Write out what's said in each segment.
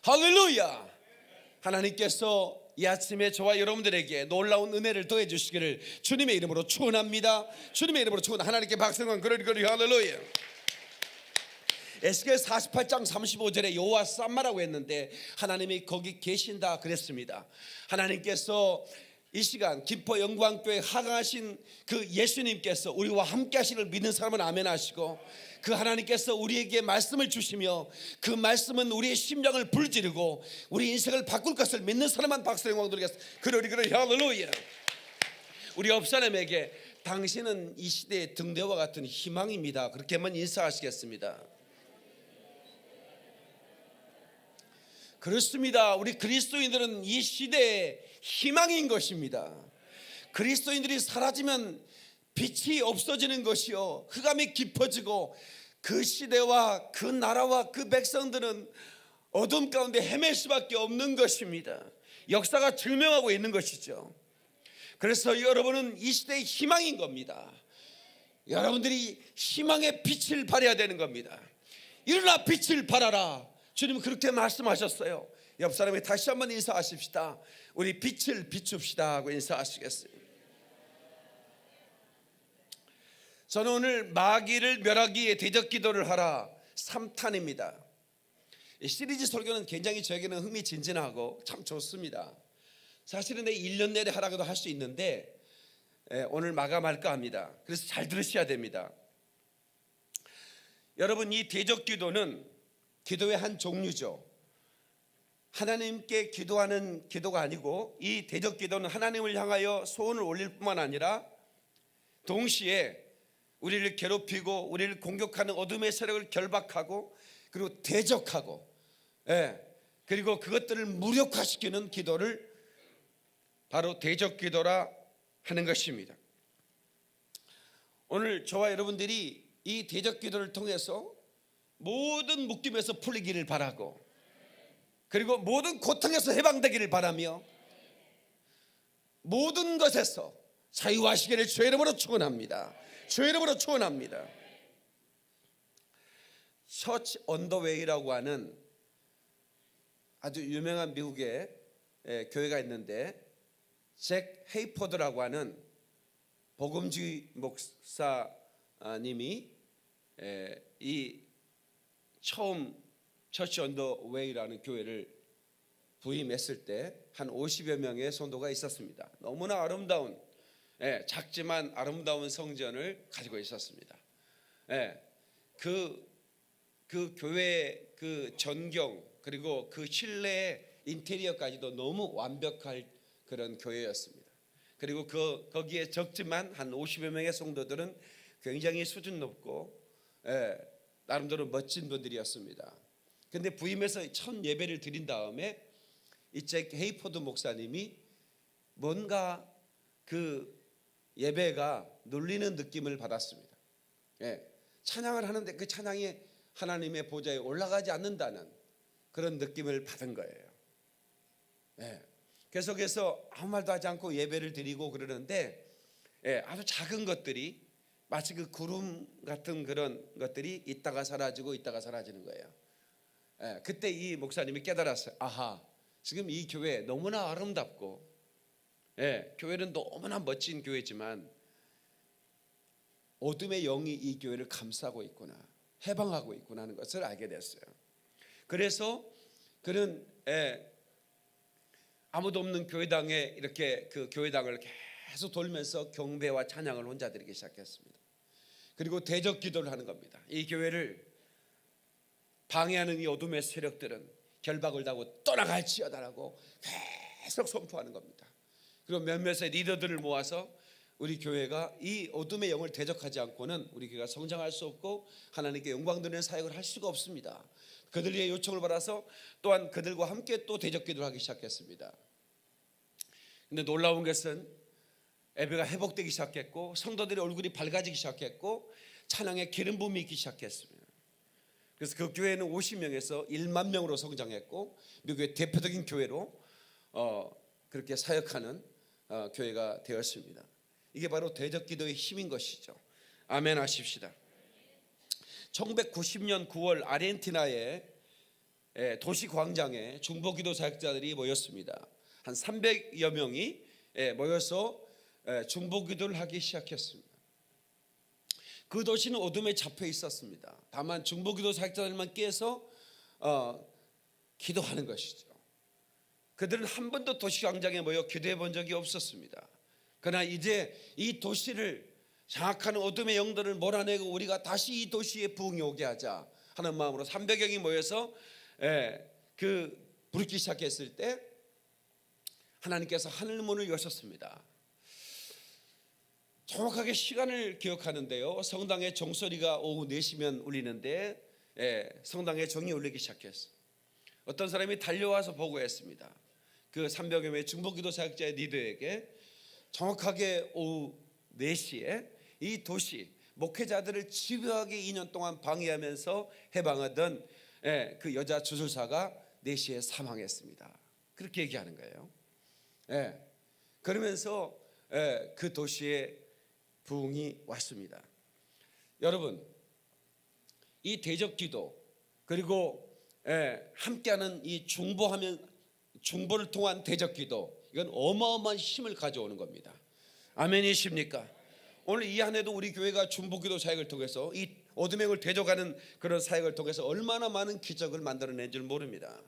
할렐루야. 하나님께서 이 아침에 저와 여러분들에게 놀라운 은혜를 더해 주시기를 주님의 이름으로 축원합니다. 주님의 이름으로 축원. 하나님께 박수만 그러리 할렐루야. 에스겔 48장 35절에 여호와 쌈마라고 했는데 하나님이 거기 계신다 그랬습니다. 하나님께서 이 시간 김포 영광교회 하강하신 그 예수님께서 우리와 함께 하시를 믿는 사람은 아멘 하시고, 그 하나님께서 우리에게 말씀을 주시며 그 말씀은 우리의 심령을 불지르고 우리 인생을 바꿀 것을 믿는 사람만 박수 영광 드리겠습니다. 그러리 할렐루야. 우리 옆사람에게 당신은 이 시대의 등대와 같은 희망입니다, 그렇게만 인사하시겠습니다. 그렇습니다. 우리 그리스도인들은 이 시대의 희망인 것입니다. 그리스도인들이 사라지면 빛이 없어지는 것이요, 흑암이 깊어지고 그 시대와 그 나라와 그 백성들은 어둠 가운데 헤맬 수밖에 없는 것입니다. 역사가 증명하고 있는 것이죠. 그래서 여러분은 이 시대의 희망인 겁니다. 여러분들이 희망의 빛을 발해야 되는 겁니다. 일어나 빛을 발하라. 주님은 그렇게 말씀하셨어요. 옆 사람에게 다시 한번 인사하십시다. 우리 빛을 비춥시다 하고 인사하시겠습니다. 저는 오늘 마귀를 멸하기 위해 대적 기도를 하라 3탄입니다. 이 시리즈 설교는 굉장히 저에게는 흥미진진하고 참 좋습니다. 사실은 내 1년 내내 하라고도 할 수 있는데 오늘 마감할까 합니다. 그래서 잘 들으셔야 됩니다. 여러분, 이 대적 기도는 기도의 한 종류죠. 하나님께 기도하는 기도가 아니고, 이 대적 기도는 하나님을 향하여 소원을 올릴 뿐만 아니라 동시에 우리를 괴롭히고 우리를 공격하는 어둠의 세력을 결박하고 그리고 대적하고, 그리고 그것들을 무력화시키는 기도를 바로 대적 기도라 하는 것입니다. 오늘 저와 여러분들이 이 대적 기도를 통해서 모든 묶임에서 풀리기를 바라고, 그리고 모든 고통에서 해방되기를 바라며 모든 것에서 자유하시기를 주의 이름으로 축원합니다. 주의 이름으로 축원합니다. 처치 온 더 웨이라고 하는 아주 유명한 미국의 교회가 있는데, 잭 헤이포드라고 하는 복음주의 목사님이 이 처음 처치 온 더 웨이라는 교회를 부임했을 때 한 50여 명의 성도가 있었습니다. 너무나 아름다운, 작지만 아름다운 성전을 가지고 있었습니다. 그 교회 그 전경 그리고 그 실내 인테리어까지도 너무 완벽할 그런 교회였습니다. 그리고 거기에 적지만 한 50여 명의 성도들은 굉장히 수준 높고 나름대로 멋진 분들이었습니다. 근데 부임해서 첫 예배를 드린 다음에 이 잭 헤이포드 목사님이 뭔가 그 예배가 눌리는 느낌을 받았습니다. 찬양을 하는데 그 찬양이 하나님의 보좌에 올라가지 않는다는 그런 느낌을 받은 거예요. 계속해서 아무 말도 하지 않고 예배를 드리고 그러는데 아주 작은 것들이 마치 그 구름 같은 그런 것들이 있다가 사라지고 있다가 사라지는 거예요. 그때 이 목사님이 깨달았어요. 아하, 지금 이 교회 너무나 아름답고 교회는 너무나 멋진 교회지만 어둠의 영이 이 교회를 감싸고 있구나, 해방하고 있구나 하는 것을 알게 됐어요. 그래서 그는 아무도 없는 교회당에 이렇게 그 교회당을 계속 돌면서 경배와 찬양을 혼자 드리기 시작했습니다. 그리고 대적 기도를 하는 겁니다. 이 교회를 방해하는 이 어둠의 세력들은 결박을 당하고 떠나갈지어다라고 계속 선포하는 겁니다. 그리고 몇몇의 리더들을 모아서 우리 교회가 이 어둠의 영을 대적하지 않고는 우리 교회가 성장할 수 없고 하나님께 영광 드리는 사역을 할 수가 없습니다. 그들의 요청을 받아서 또한 그들과 함께 또 대적 기도를 하기 시작했습니다. 근데 놀라운 것은 예배가 회복되기 시작했고 성도들의 얼굴이 밝아지기 시작했고 찬양의 기름 부음이 있기 시작했습니다. 그래서 그 교회는 50명에서 1만 명으로 성장했고 미국의 대표적인 교회로 그렇게 사역하는 교회가 되었습니다. 이게 바로 대적 기도의 힘인 것이죠. 아멘 하십시다. 1990년 9월 아르헨티나에 도시 광장에 중보기도 사역자들이 모였습니다. 한 300여 명이 모여서 중보기도를 하기 시작했습니다. 그 도시는 어둠에 잡혀 있었습니다. 다만 중보기도 사역자들만 깨서 기도하는 것이죠. 그들은 한 번도 도시 광장에 모여 기도해 본 적이 없었습니다. 그러나 이제 이 도시를 장악하는 어둠의 영들을 몰아내고 우리가 다시 이 도시에 부흥이 오게 하자 하는 마음으로 300명이 모여서 부르기 시작했을 때 하나님께서 하늘문을 여셨습니다. 정확하게 시간을 기억하는데요, 성당의 종소리가 오후 4시면 울리는데 성당에 종이 울리기 시작했어요. 어떤 사람이 달려와서 보고했습니다. 그 300여 명의 중보기도 사역자의 리더에게 정확하게 오후 4시에 이 도시 목회자들을 집요하게 2년 동안 방해하면서 해방하던 그 여자 주술사가 4시에 사망했습니다. 그렇게 얘기하는 거예요. 그러면서 그 도시에 부흥이 왔습니다. 여러분, 이 대적기도 그리고 함께하는 이 중보를 통한 대적기도, 이건 어마어마한 힘을 가져오는 겁니다. 아멘이십니까? 오늘 이 한 해도 우리 교회가 중보기도 사역을 통해서 이 어둠의 영을 대적하는 그런 사역을 통해서 얼마나 많은 기적을 만들어낸 줄 모릅니다.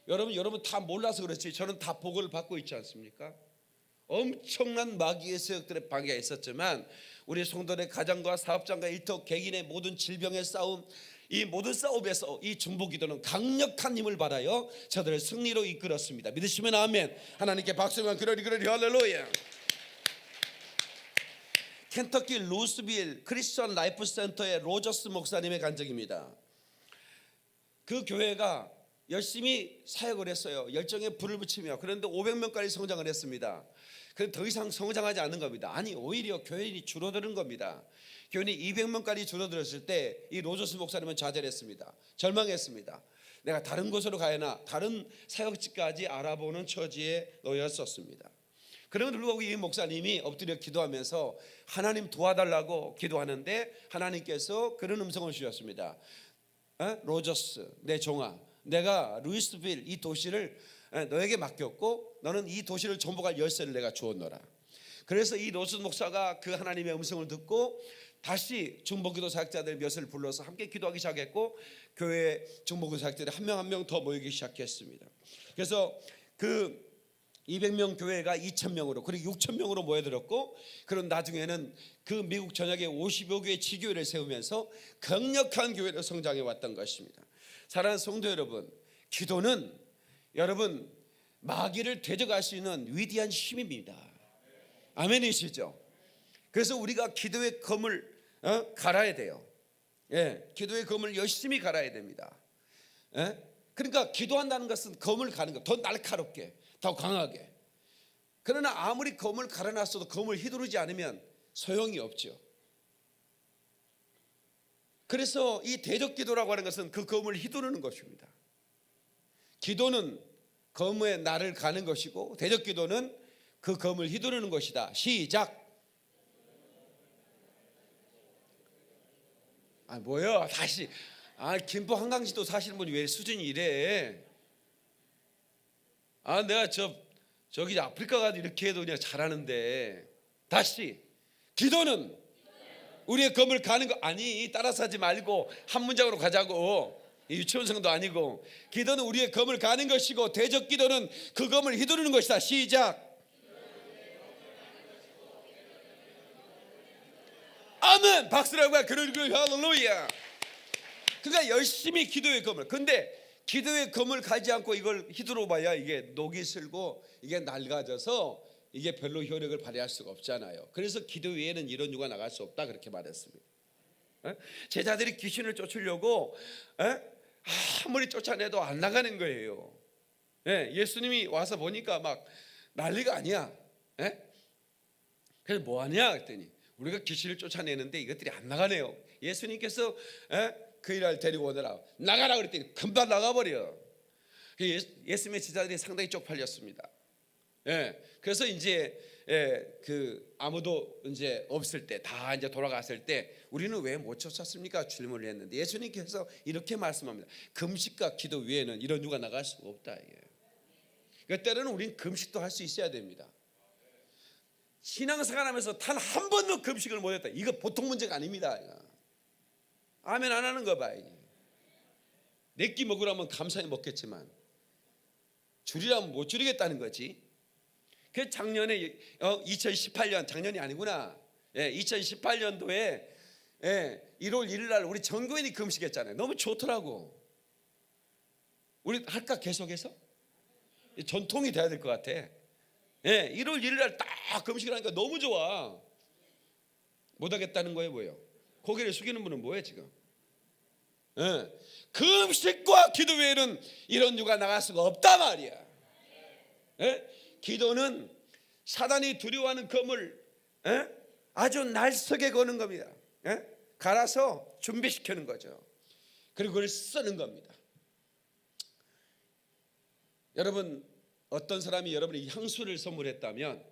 여러분 다 몰라서 그렇지 저는 다 보고를 받고 있지 않습니까? 엄청난 마귀의 세력들의 방해가 있었지만 우리 성도의 가정과 사업장과 일터 개인의 모든 질병의 싸움, 이 모든 싸움에서 이 중보기도는 강력한 힘을 받아요 저들을 승리로 이끌었습니다. 믿으시면 아멘. 하나님께 박수만. 그러리 할렐루야. 켄터키 루스빌 크리스천 라이프 센터의 로저스 목사님의 간증입니다. 그 교회가 열심히 사역을 했어요. 열정에 불을 붙이며. 그런데 500명까지 성장을 했습니다. 그런데 더 이상 성장하지 않는 겁니다. 아니, 오히려 교인이 줄어드는 겁니다. 교인이 200명까지 줄어들었을 때 이 로저스 목사님은 좌절했습니다. 절망했습니다. 내가 다른 곳으로 가야 하나, 다른 사역지까지 알아보는 처지에 놓였었습니다. 그럼에도 불구하고 이 목사님이 엎드려 기도하면서 하나님 도와달라고 기도하는데 하나님께서 그런 음성을 주셨습니다. 로저스, 내 종아, 내가 루이스빌 이 도시를 너에게 맡겼고 너는 이 도시를 정복할 열쇠를 내가 주었노라. 그래서 이 로저스 목사가 그 하나님의 음성을 듣고 다시 중보기도 사역자들 몇을 불러서 함께 기도하기 시작했고 교회 중보기도 사역자들이 한 명 한 명 더 모이기 시작했습니다. 그래서 그 200명 교회가 2,000명으로 그리고 6,000명으로 모여들었고, 그런 나중에는 그 미국 전역에 50여 개의 지교회를 세우면서 강력한 교회로 성장해 왔던 것입니다. 사랑하는 성도 여러분, 기도는 여러분 마귀를 대적할 수 있는 위대한 힘입니다. 아멘이시죠? 그래서 우리가 기도의 검을 갈아야 돼요. 기도의 검을 열심히 갈아야 됩니다. 그러니까 기도한다는 것은 검을 가는 것, 더 날카롭게, 더 강하게. 그러나 아무리 검을 갈아놨어도 검을 휘두르지 않으면 소용이 없죠. 그래서 이 대적기도라고 하는 것은 그 검을 휘두르는 것입니다. 기도는 검의 날을 가는 것이고 대적기도는 그 검을 휘두르는 것이다. 시작. 뭐야 다시. 김포 한강시도 사시는 분이 왜 수준이 이래? 내가 저기 아프리카 가도 이렇게 해도 그냥 잘하는데. 다시. 기도는 우리의 검을 가는 거. 아니, 따라서 하지 말고 한 문장으로 가자고. 유치원생도 아니고. 기도는 우리의 검을 가는 것이고 대적기도는 그 검을 휘두르는 것이다. 시작. 아멘. 박수라고 해. 할렐루야. 그러니까 열심히 기도의 검을. 근데 기도의 검을 가지 않고 이걸 휘두르 봐야 이게 녹이 슬고 이게 낡아져서 이게 별로 효력을 발휘할 수가 없잖아요. 그래서 기도 외에는 이런 유가 나갈 수 없다 그렇게 말했습니다. 제자들이 귀신을 쫓으려고 아무리 쫓아내도 안 나가는 거예요. 예수님이 와서 보니까 막 난리가 아니야. 그래서 뭐하냐 그랬더니 우리가 귀신을 쫓아내는데 이것들이 안 나가네요. 예수님께서 그 일을 데리고 오더라. 나가라 그랬더니 금방 나가버려. 예수님의 제자들이 상당히 쪽팔렸습니다. 그래서 이제 그 아무도 이제 없을 때, 다 이제 돌아갔을 때 우리는 왜 못 쫓았습니까? 질문을 했는데 예수님께서 이렇게 말씀합니다. 금식과 기도 외에는 이런 누가 나갈 수가 없다. 그러니까 때로는 우리는 금식도 할 수 있어야 됩니다. 신앙생활하면서 단 한 번도 금식을 못했다. 이거 보통 문제가 아닙니다. 이거. 아멘 안 하는 거 봐. 내 끼 먹으라면 감사히 먹겠지만 줄이라면 못 줄이겠다는 거지. 그 작년에 2018년 작년이 아니구나. 2018년도에 1월 1일 날 우리 전교인이 금식했잖아요. 너무 좋더라고. 우리 할까 계속해서? 전통이 돼야 될 것 같아. 1월 1일 날 딱 금식을 하니까 너무 좋아. 못하겠다는 거예요, 뭐예요? 고개를 숙이는 분은 뭐예요 지금? 금식과 기도 외에는 이런 유가 나갈 수가 없단 말이야. 기도는 사단이 두려워하는 검을 아주 날쌔게 거는 겁니다. 갈아서 준비시키는 거죠. 그리고 그걸 쓰는 겁니다. 여러분, 어떤 사람이 여러분이 향수를 선물했다면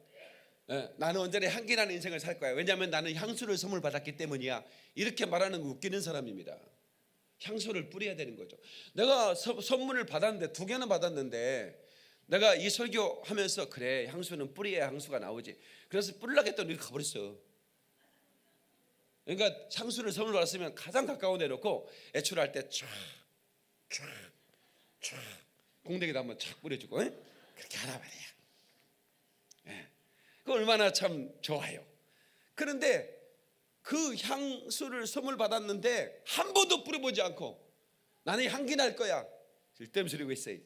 나는 언제나 향기 나는 인생을 살 거야. 왜냐하면 나는 향수를 선물 받았기 때문이야. 이렇게 말하는 거 웃기는 사람입니다. 향수를 뿌려야 되는 거죠. 내가 선물을 받았는데 2개나 받았는데 내가 이 설교하면서 그래 향수는 뿌려야 향수가 나오지. 그래서 뿌리려고 했더니 이렇게 가버렸어. 그러니까 향수를 선물 받았으면 가장 가까운 데 놓고 애출할 때 촥 공댕이도 한번 착 뿌려주고 그렇게 하라 말이야. 그 얼마나 참 좋아요. 그런데 그 향수를 선물 받았는데 한 번도 뿌려보지 않고 나는 향기 날 거야. 쓸데없이 소리고 있어요.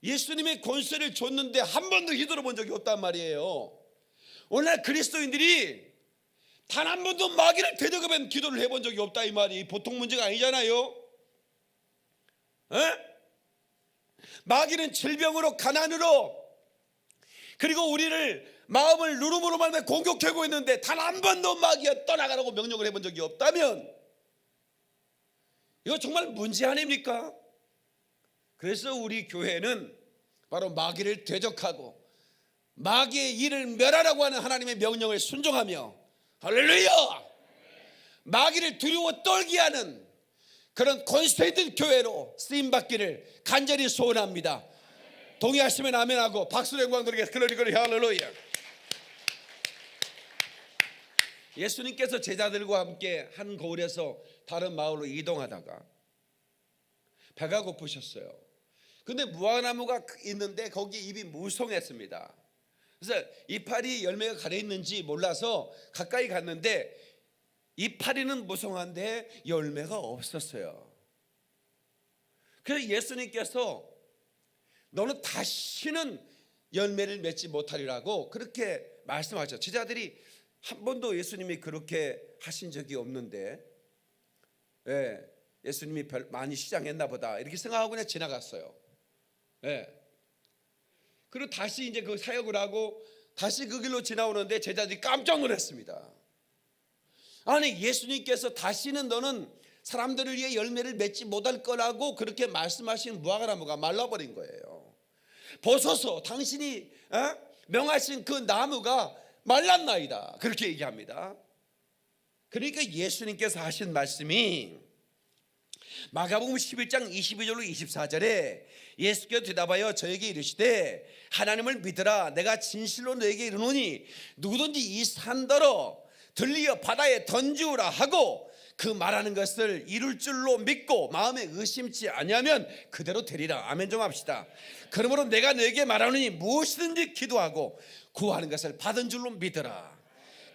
예수님의 권세를 줬는데 한 번도 휘둘러 적이 없단 말이에요. 오늘날 그리스도인들이 단 한 번도 마귀를 대적하면 기도를 해본 적이 없다 이 말이 보통 문제가 아니잖아요. 마귀는 질병으로 가난으로 그리고 우리를 마음을 누름으로 말며 공격하고 있는데 단 한 번도 마귀가 떠나가라고 명령을 해본 적이 없다면 이거 정말 문제 아닙니까? 그래서 우리 교회는 바로 마귀를 대적하고 마귀의 일을 멸하라고 하는 하나님의 명령을 순종하며 할렐루야! 마귀를 두려워 떨게 하는 그런 권세 있는 교회로 쓰임받기를 간절히 소원합니다. 동의하시면 아멘하고 박수로 영광 드리겠습니다. 글로리 할렐루야. 예수님께서 제자들과 함께 한 거울에서 다른 마을로 이동하다가 배가 고프셨어요. 근데 무화과나무가 있는데 거기 잎이 무성했습니다. 그래서 이파리 열매가 가려있는지 몰라서 가까이 갔는데 이파리는 무성한데 열매가 없었어요. 그래서 예수님께서 너는 다시는 열매를 맺지 못하리라고 그렇게 말씀하셨죠. 제자들이 한 번도 예수님이 그렇게 하신 적이 없는데 예수님이 많이 시장했나 보다 이렇게 생각하고 그냥 지나갔어요. 그리고 다시 이제 그 사역을 하고 다시 그 길로 지나오는데 제자들이 깜짝 놀랐습니다. 아니 예수님께서 다시는 너는 사람들을 위해 열매를 맺지 못할 거라고 그렇게 말씀하신 무화과나무가 말라버린 거예요. 보소서 당신이 명하신 그 나무가 말랐나이다 그렇게 얘기합니다. 그러니까 예수님께서 하신 말씀이 마가복음 11장 22절로 24절에 예수께서 대답하여 저에게 이르시되 하나님을 믿으라 내가 진실로 너에게 이르노니 누구든지 이 산더러 들리어 바다에 던지우라 하고 그 말하는 것을 이룰 줄로 믿고 마음에 의심치 아니하면 그대로 되리라. 아멘 좀 합시다. 그러므로 내가 너에게 말하노니 무엇이든지 기도하고 구하는 것을 받은 줄로 믿으라.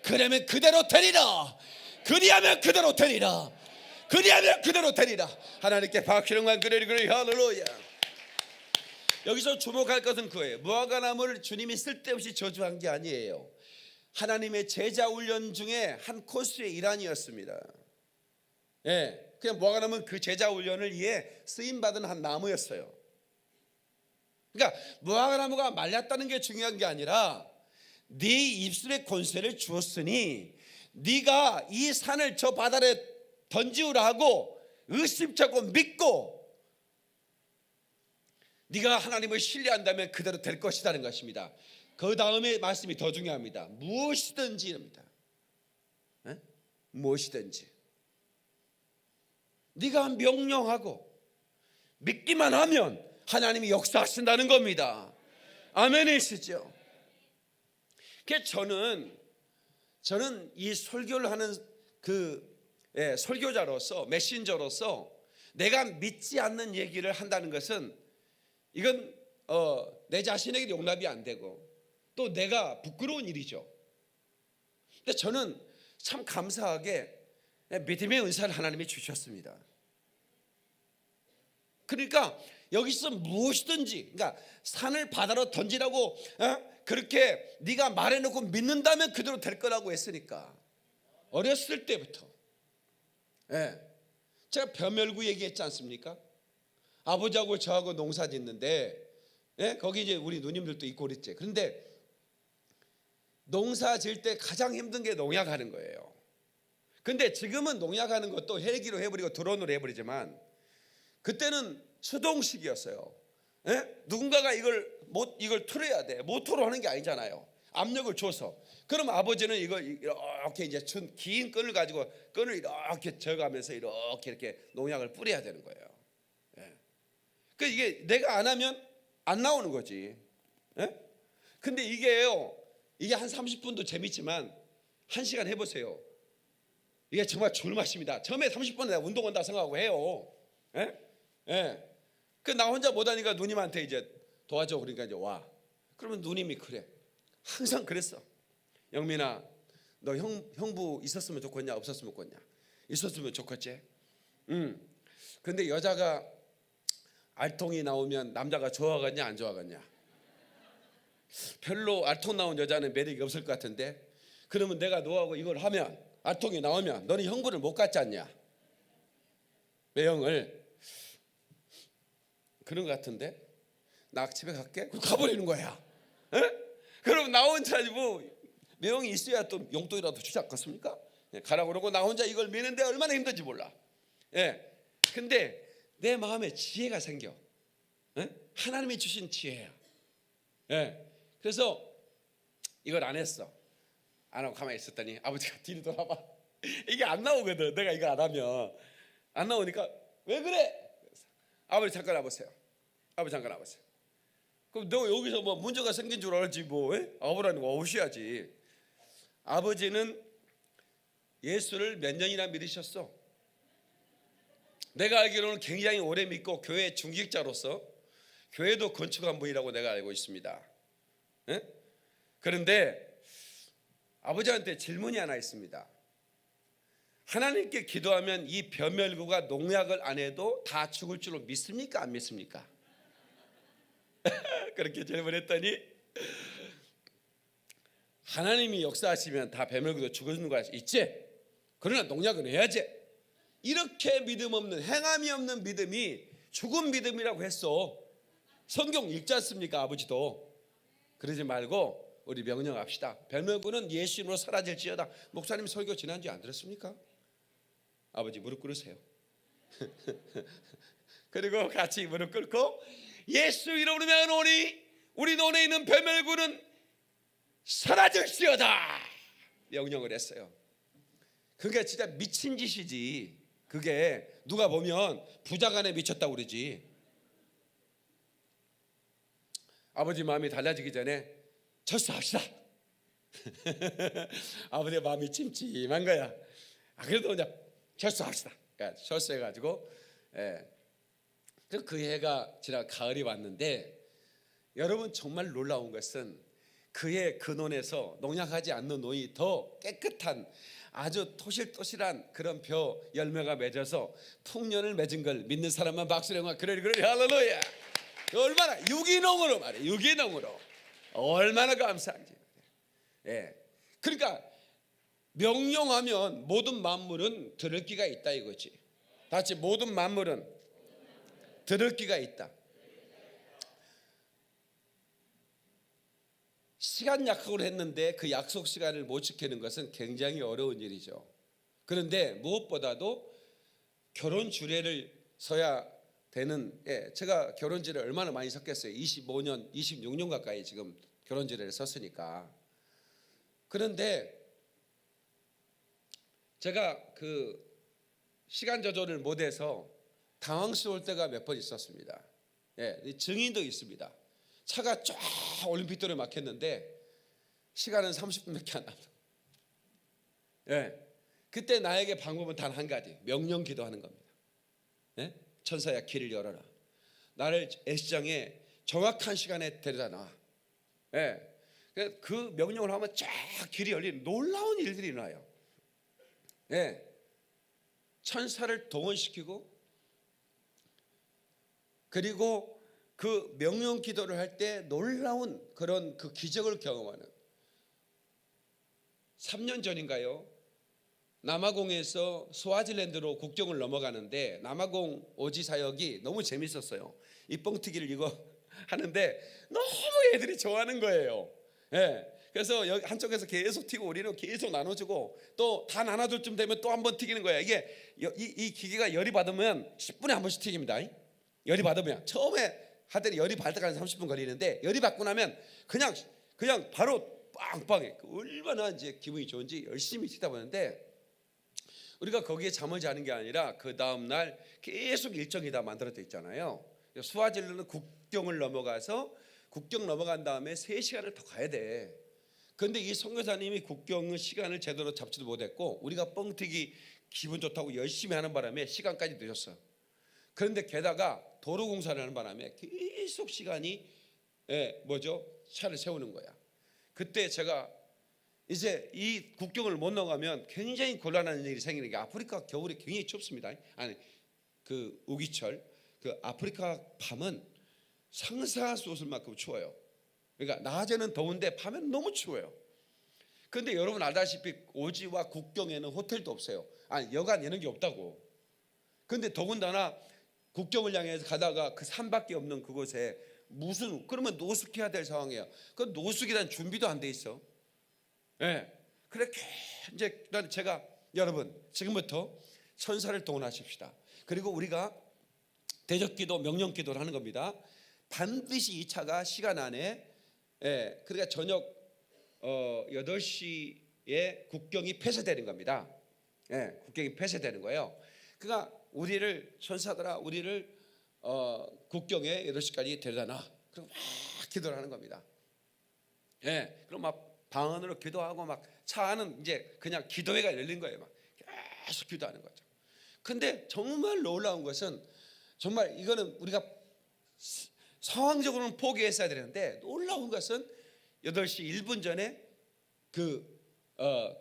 그러면 그대로 되리라. 그리하면 그대로 되리라. 그리하면 그대로 되리라. 하나님께 박수령만 그러리 할렐루야. 여기서 주목할 것은 그거예요. 무화과나무를 주님이 쓸데없이 저주한 게 아니에요. 하나님의 제자 훈련 중에 한 코스의 일환이었습니다. 그냥 무화과나무는 그 제자 훈련을 위해 쓰임받은 한 나무였어요. 그러니까 무화과나무가 말랐다는 게 중요한 게 아니라 네 입술에 권세를 주었으니 네가 이 산을 저 바다에 던지우라 하고 의심치 않고 믿고 네가 하나님을 신뢰한다면 그대로 될 것이라는 것입니다. 그 다음에 말씀이 더 중요합니다. 무엇이든지입니다. 에? 무엇이든지 네가 명령하고 믿기만 하면 하나님이 역사하신다는 겁니다. 아멘이시죠? 그래서 저는 이 설교를 하는 설교자로서, 메신저로서 내가 믿지 않는 얘기를 한다는 것은 이건 내 자신에게 용납이 안 되고 또 내가 부끄러운 일이죠. 근데 저는 참 감사하게 믿음의 은사를 하나님이 주셨습니다. 그러니까 여기서 무엇이든지, 그러니까 산을 바다로 던지라고 그렇게 네가 말해놓고 믿는다면 그대로 될 거라고 했으니까 어렸을 때부터 제가 벼멸구 얘기했지 않습니까? 아버지하고 저하고 농사 짓는데 거기 이제 우리 누님들도 있고 그랬지. 그런데 농사 질 때 가장 힘든 게 농약하는 거예요. 근데 지금은 농약하는 것도 헬기로 해버리고 드론으로 해버리지만 그때는 수동식이었어요. 누군가가 이걸 틀어야 돼. 모터로 하는 게 아니잖아요. 압력을 줘서. 그럼 아버지는 이걸 이렇게 이제 긴 끈을 가지고 끈을 이렇게 져가면서 이렇게 농약을 뿌려야 되는 거예요. 그 이게 내가 안 하면 안 나오는 거지. 근데 이게 한 30분도 재밌지만 1시간 해보세요. 이게 정말 졸맛입니다. 처음에 30분 내가 운동한다 생각하고 해요. 그 나 혼자 못하니까 누님한테 이제 도와줘. 그러니까 이제 와. 그러면 누님이 그래. 항상 그랬어. 영민아, 너 형부 있었으면 좋겠냐 없었으면 좋겠냐? 있었으면 좋겠지. 근데 여자가 알통이 나오면 남자가 좋아하겠냐 안 좋아하겠냐? 별로 알통 나온 여자는 매력이 없을 것 같은데, 그러면 내가 너하고 이걸 하면 알통이 나오면 너는 형부를 못 갖지 않냐? 매형을. 그런 것 같은데 나 집에 갈게. 가버리는 거야. 그럼 나 혼자 뭐 매형이 있어야 또 용돈이라도 주지 않겠습니까? 가라고 그러고 나 혼자 이걸 미는데 얼마나 힘든지 몰라. 근데 내 마음에 지혜가 생겨. 하나님이 주신 지혜야. 그래서 이걸 안 했어. 안 하고 가만히 있었더니 아버지가 뒤로 돌아봐. 이게 안 나오거든. 내가 이거 안 하면 안 나오니까 왜 그래? 아버지 잠깐 와보세요. 아버지 잠깐 와보세요. 그럼 너 여기서 뭐 문제가 생긴 줄 알지 뭐? 아버라는 거 오셔야지. 아버지는 예수를 몇 년이나 믿으셨어? 내가 알기로는 굉장히 오래 믿고 교회 중직자로서 교회도 건축한 분이라고 내가 알고 있습니다. 그런데 아버지한테 질문이 하나 있습니다. 하나님께 기도하면 이 벼멸구가 농약을 안 해도 다 죽을 줄로 믿습니까? 안 믿습니까? 그렇게 질문했더니 하나님이 역사하시면 다 벼멸구도 죽는 거 있지? 그러나 농약은 해야지. 이렇게 믿음 없는, 행함이 없는 믿음이 죽은 믿음이라고 했어. 성경 읽지 않습니까? 아버지도. 그러지 말고 우리 명령합시다. 벼멸구는 예수 이름으로 사라질지어다. 목사님 설교 지난주에 안 들었습니까? 아버지 무릎 꿇으세요. 그리고 같이 무릎 꿇고 예수 이름으로 명하노니 우리 논에 있는 벼멸구는 사라질지어다 명령을 했어요. 그게 진짜 미친 짓이지. 그게 누가 보면 부자간에 미쳤다고 그러지. 아버지 마음이 달라지기 전에 철수합시다. 아버지의 마음이 찜찜한 거야. 그래도 그냥 철수합시다. 그러니까 철수해가지고 그 해가 지나 가을이 왔는데 여러분 정말 놀라운 것은 그의 근원에서 농약하지 않는 논이 더 깨끗한 아주 토실토실한 그런 벼 열매가 맺어서 풍년을 맺은 걸 믿는 사람만 박수를 해. 그래 할렐루야. 얼마나 유기농으로 말해. 유기농으로 얼마나 감사한지. 그러니까 명령하면 모든 만물은 들을 귀가 있다 이거지. 다 같이 모든 만물은 들을 귀가 있다. 시간 약속을 했는데 그 약속 시간을 못 지키는 것은 굉장히 어려운 일이죠. 그런데 무엇보다도 결혼 주례를 서야 되는, 제가 결혼 주례를 얼마나 많이 섰겠어요. 25년, 26년 가까이 지금 결혼지를 썼으니까. 그런데 제가 그 시간 조절을 못해서 당황스러울 때가 몇 번 있었습니다. 예, 증인도 있습니다. 차가 쫙 올림픽도로에 막혔는데 시간은 30분밖에 안 남았어요. 예, 그때 나에게 방법은 단 한 가지, 명령 기도하는 겁니다. 예? 천사야 길을 열어라. 나를 S장에 정확한 시간에 데려다 놔. 예, 그 명령을 하면 쫙 길이 열리는 놀라운 일들이 일어나요. 예, 천사를 동원시키고 그리고 그 명령 기도를 할 때 놀라운 그런 그 기적을 경험하는 3년 전인가요? 남아공에서 스와질랜드로 국경을 넘어가는데 남아공 오지 사역이 너무 재밌었어요. 이 뻥튀기를 이거 하는데 너무 애들이 좋아하는 거예요. 예. 그래서 여기 한쪽에서 계속 튀고 우리는 계속 나눠주고 또 다 나눠줄 쯤 되면 또 한 번 튀기는 거야. 이게 이 기계가 열이 받으면 10분에 한 번씩 튀깁니다. 열이 받으면 처음에 하더니 열이 받을 때까지 30분 걸리는데 열이 받고 나면 그냥 바로 빵빵해. 얼마나 이제 기분이 좋은지 열심히 튀다 보는데 우리가 거기에 잠을 자는 게 아니라 그 다음 날 계속 일정이 다 만들어져 있잖아요. 스와질랜드 국경을 넘어가서 국경 넘어간 다음에 3시간을 더 가야 돼. 그런데 이 선교사님이 국경의 시간을 제대로 잡지도 못했고 우리가 뻥튀기 기분 좋다고 열심히 하는 바람에 시간까지 늦었어. 그런데 게다가 도로 공사를 하는 바람에 계속 시간이 차를 세우는 거야. 그때 제가 이제 이 국경을 못 넘어가면 굉장히 곤란한 일이 생기는 게 아프리카 겨울이 굉장히 춥습니다. 아니 그 우기철 그 아프리카 밤은 상상할 수 없을 만큼 추워요. 그러니까 낮에는 더운데 밤에는 너무 추워요. 그런데 여러분 알다시피 오지와 국경에는 호텔도 없어요. 아니 여관 이런 게 없다고. 그런데 더군다나 국경을 향해서 가다가 그 산밖에 없는 그곳에 그러면 노숙해야 될 상황이에요. 그 노숙이란 준비도 안 돼 있어. 예. 그렇게 이제 제가 여러분 지금부터 천사를 동원하십시다. 그리고 우리가 대적기도 명령기도를 하는 겁니다. 반드시 이 차가 시간 안에 그러니까 저녁 8시에 국경이 폐쇄되는 겁니다. 국경이 폐쇄되는 거예요. 그러니까 천사들아 우리를 국경에 8시까지 데려다 놔. 그리고 막 기도를 하는 겁니다. 그럼 막 방 안으로 기도하고 막 차 안은 이제 그냥 기도회가 열린 거예요. 막 계속 기도하는 거죠. 근데 정말 놀라운 것은 정말 이거는 우리가 상황적으로는 포기했어야 되는데 놀라운 것은 8시 1분 전에 그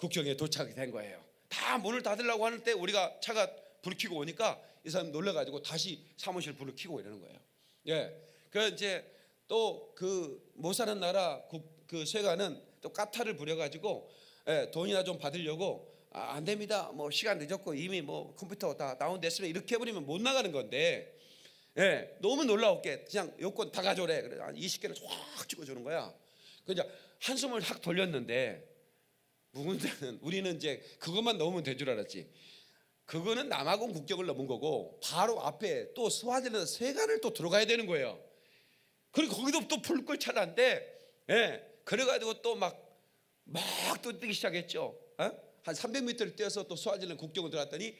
국경에 도착이 된 거예요. 다 문을 닫으려고 하는 때 우리가 차가 불을 켜고 오니까 이 사람 놀라가지고 다시 사무실 불을 켜고 이러는 거예요. 그 이제 또 그 못 사는 나라 그 세관은 또 까타를 부려가지고 돈이나 좀 받으려고 안 됩니다. 뭐 시간 늦었고 이미 뭐 컴퓨터 다 다운됐으면 이렇게 해버리면 못 나가는 건데 너무 놀라웠게 그냥 요건 다 가져오래. 그래 20개를 확 찍어주는 거야. 그냥 한숨을 확 돌렸는데 누군가는 우리는 이제 그것만 넣으면 될 줄 알았지. 그거는 남아공 국경을 넘은 거고 바로 앞에 또 스와질랜드 세관을 또 들어가야 되는 거예요. 그리고 거기도 또 불꽃 차단데 그래가지고 또 막 또 뛰기 시작했죠. 한 300m를 뛰어서 또 스와질랜드 국경을 들어갔더니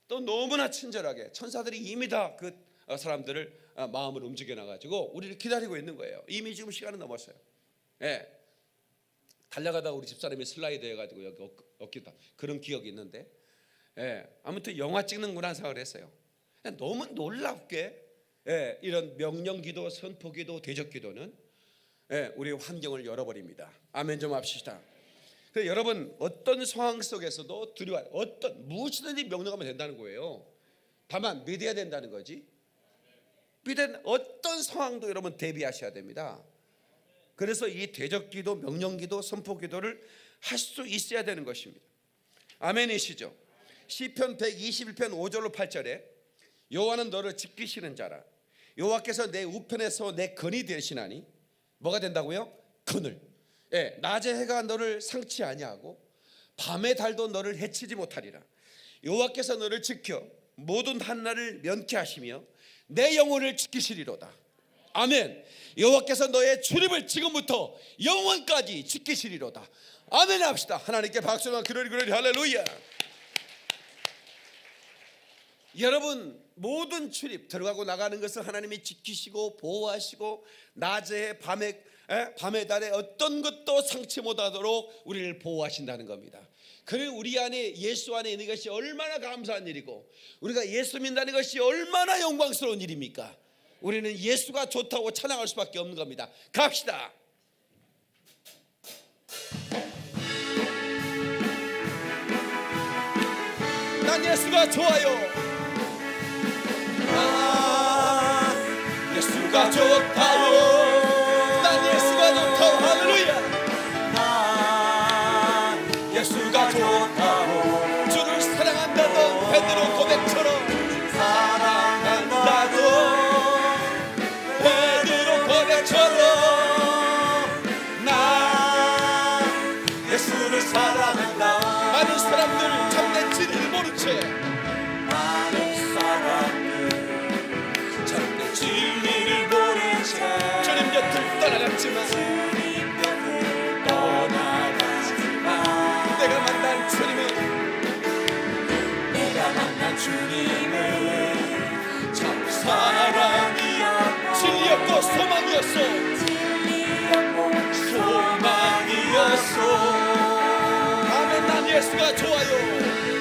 또 너무나 친절하게 천사들이 이미 다 그 사람들을 마음을 움직여 놔가지고 우리를 기다리고 있는 거예요. 이미 지금 시간은 넘었어요. 달려가다가 우리 집사람이 슬라이드 해가지고 여기 어깨다 그런 기억이 있는데 아무튼 영화 찍는구나 생각을 했어요. 너무 놀랍게 이런 명령기도, 선포기도, 대적기도는 우리의 환경을 열어버립니다. 아멘 좀 합시다. 그래서 여러분 어떤 상황 속에서도 두려워 무엇이든지 명령하면 된다는 거예요. 다만 믿어야 된다는 거지. 믿는 어떤 상황도 여러분 대비하셔야 됩니다. 그래서 이 대적기도, 명령기도, 선포기도를 할 수 있어야 되는 것입니다. 아멘이시죠? 시편 121편 5절로 8절에 여호와는 너를 지키시는 자라. 여호와께서 내 우편에서 내 근이 되시나니 뭐가 된다고요? 그늘. 낮의 해가 너를 상치 아니하고 밤의 달도 너를 해치지 못하리라. 여호와께서 너를 지켜 모든 한날을 면케 하시며 내 영혼을 지키시리로다. 아멘. 여호와께서 너의 출입을 지금부터 영원까지 지키시리로다. 아멘 합시다. 하나님께 박수와 그러리 할렐루야. 여러분, 모든 출입, 들어가고 나가는 것을 하나님이 지키시고 보호하시고 낮에 밤에 달에 어떤 것도 상치 못하도록 우리를 보호하신다는 겁니다. 그리고 우리 안에 예수 안에 있는 것이 얼마나 감사한 일이고 우리가 예수 믿는다는 것이 얼마나 영광스러운 일입니까? 우리는 예수가 좋다고 찬양할 수밖에 없는 겁니다. 갑시다. 난 예수가 좋아요. 예수가 좋다요. 난 예수가 좋다요. 할렐루야. 난 예수가 좋다요. 주를 사랑한다던 베드로 고백처럼 사랑한다던 베드로 고백처럼 난 예수를 사랑한다. 많은 사람들 참된 진리를 모른 채 진리를 모른 채 주님 곁을 떠나갔지만 내가 만난 주님은 참 사랑이었고 진리였고 소망이었어. 아멘. 난 예수가 좋아요.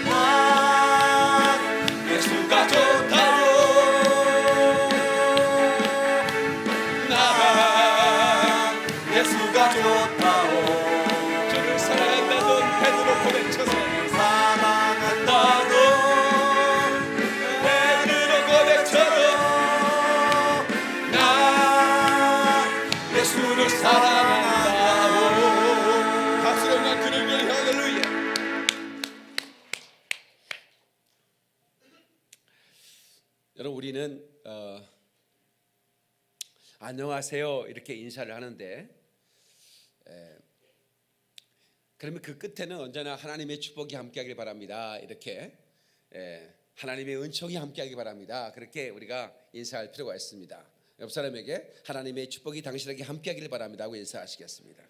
난 예수가 좋다요. 예수가 좋다오. 주를 사랑한다던 베드로 고백처럼 사랑한다던 베드로 고백처럼 나 예수를 사랑한다오. 박수로만 그를 위해 할렐루야. 여러분, 우리는 안녕하세요 이렇게 인사를 하는데 그러면 그 끝에는 언제나 하나님의 축복이 함께하길 바랍니다. 이렇게 하나님의 은총이 함께하길 바랍니다. 그렇게 우리가 인사할 필요가 있습니다. 옆 사람에게 하나님의 축복이 당신에게 함께하길 바랍니다 하고 인사하시겠습니다.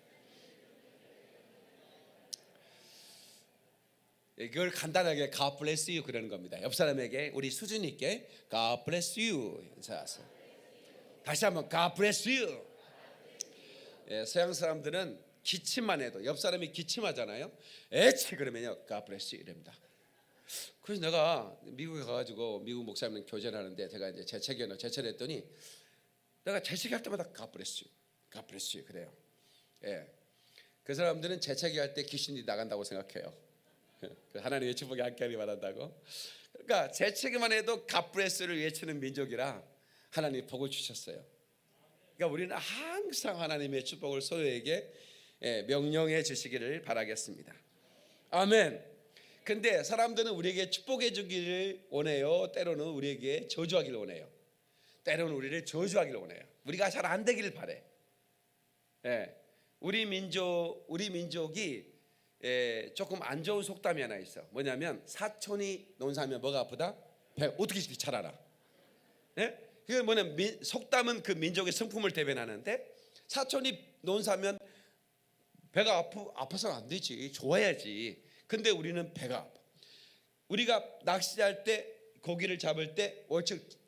이걸 간단하게 God bless you 그러는 겁니다. 옆 사람에게 우리 수준 있게 God bless you 인사하세요. 다시 한번 God bless you. 서양 사람들은 기침만 해도 옆 사람이 기침하잖아요. 에치 그러면요 God bless you 이랍니다. 그래서 내가 미국에 가가지고 미국 목사님 교제를 하는데 제가 이제 제체를 했더니 내가 재채기할 때마다 God bless you, God bless you 그래요. 그 사람들은 재채기할 때 귀신이 나간다고 생각해요. 하나님의 축복이 함께하기 바란다고. 그러니까 재채기만 해도 God bless you를 외치는 민족이라 하나님이 복을 주셨어요. 그러니까 우리는 항상 하나님의 축복을 서로에게 명령해 주시기를 바라겠습니다. 아멘. 근데 사람들은 우리에게 축복해 주기를 원해요. 때로는 우리에게 저주하기를 원해요. 때로는 우리를 저주하기를 원해요. 우리가 잘 안 되기를 바래. 우리 민족이 조금 안 좋은 속담이 하나 있어. 뭐냐면 사촌이 논사면 뭐가 아프다? 배 어떻게 잘 알아? 그게 뭐냐면 속담은 그 민족의 성품을 대변하는데 사촌이 논사면 배가 아파서는 안 되지. 좋아야지. 근데 우리는 배가 아파. 우리가 낚시할 때 고기를 잡을 때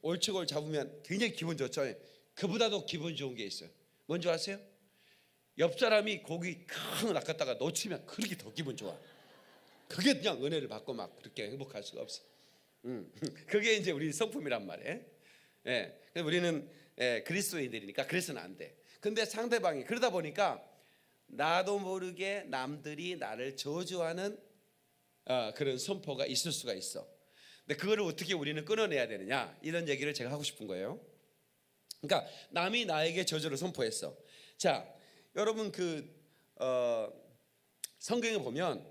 월척을 잡으면 굉장히 기분 좋죠. 그보다도 기분 좋은 게 있어요. 뭔지 아세요? 옆 사람이 고기 큰 낚았다가 놓치면 그렇게 더 기분 좋아. 그게 그냥 은혜를 받고 막 그렇게 행복할 수가 없어. 그게 이제 우리 성품이란 말이에요. 우리는 그리스도인들이니까 그래서는 안 돼. 근데 상대방이 그러다 보니까 나도 모르게 남들이 나를 저주하는 그런 선포가 있을 수가 있어. 근데 그거를 어떻게 우리는 끊어내야 되느냐, 이런 얘기를 제가 하고 싶은 거예요. 그러니까 남이 나에게 저주를 선포했어. 자, 여러분 성경에 보면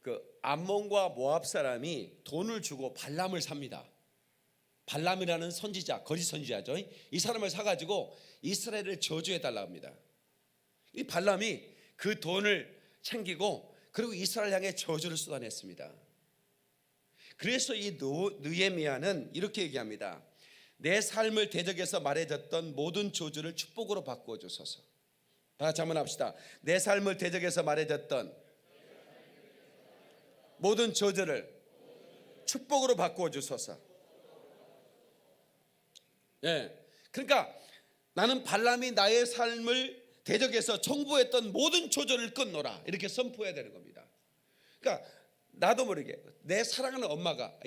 그 암몬과 모압 사람이 돈을 주고 발람을 삽니다. 발람이라는 선지자, 거짓 선지자죠. 이 사람을 사가지고 이스라엘을 저주해 달라고 합니다. 이 발람이 그 돈을 챙기고 그리고 이스라엘 향해 저주를 쏟아냈습니다. 그래서 이 느헤미야는 이렇게 얘기합니다. 내 삶을 대적해서 말해졌던 모든 저주를 축복으로 바꾸어 주소서. 다 같이 한번 합시다. 내 삶을 대적해서 말해졌던 모든 저주를 축복으로 바꾸어 주소서. 예. 그러니까 나는 발람이 나의 삶을 대적해서 청부했던 모든 저주를 끊노라, 이렇게 선포해야 되는 겁니다. 그러니까 나도 모르게 내 사랑하는 엄마가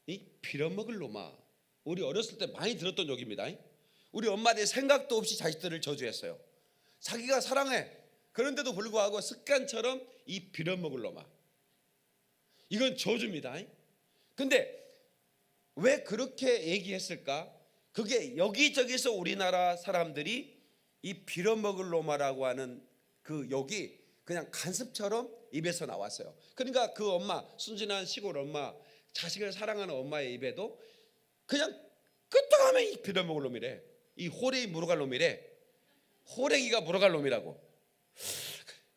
이 빌어먹을 놈아, 우리 어렸을 때 많이 들었던 욕입니다. 우리 엄마들이 생각도 없이 자식들을 저주했어요. 자기가 사랑해, 그런데도 불구하고 습관처럼 이 빌어먹을 놈아, 이건 저주입니다. 근데 왜 그렇게 얘기했을까? 그게 여기저기서 우리나라 사람들이 이 빌어먹을 놈아라고 하는 그 욕이 그냥 간습처럼 입에서 나왔어요. 그러니까 그 엄마, 순진한 시골 엄마, 자식을 사랑하는 엄마의 입에도 그냥 끄떡하면 이 빌어먹을 놈이래, 이 호랭이 물어갈 놈이래, 호랭이가 물어갈 놈이라고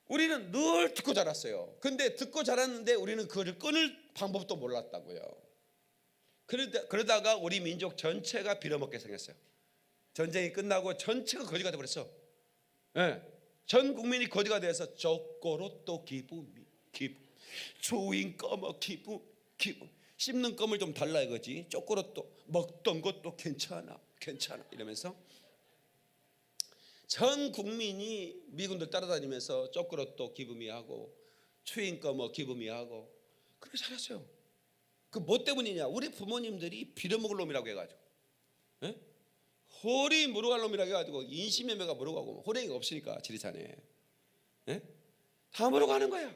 우리는 늘 듣고 자랐어요. 근데 듣고 자랐는데 우리는 그거를 끊을 방법도 몰랐다고요. 그러다가 우리 민족 전체가 빌어먹게 생겼어요. 전쟁이 끝나고 전체가 거지가 돼버렸어. 네. 전 국민이 거지가 돼서 쪼꼬로 또 기분 초인 껌어 기분 씹는 껌을 좀 달라 이거지. 쪼꼬로 또 먹던 것도 괜찮아 이러면서 전 국민이 미군들 따라다니면서 쪼꼬로 또 기분이하고 초인 껌어 기분이하고 그렇게 살았어요. 그 뭐 때문이냐? 우리 부모님들이 빌어먹을 놈이라고 해가지고, 예? 호리 물어갈 놈이라고 해가지고 인신매매가 물어가고 호랭이가 없으니까 지리산에, 예? 다 물어가는 거야.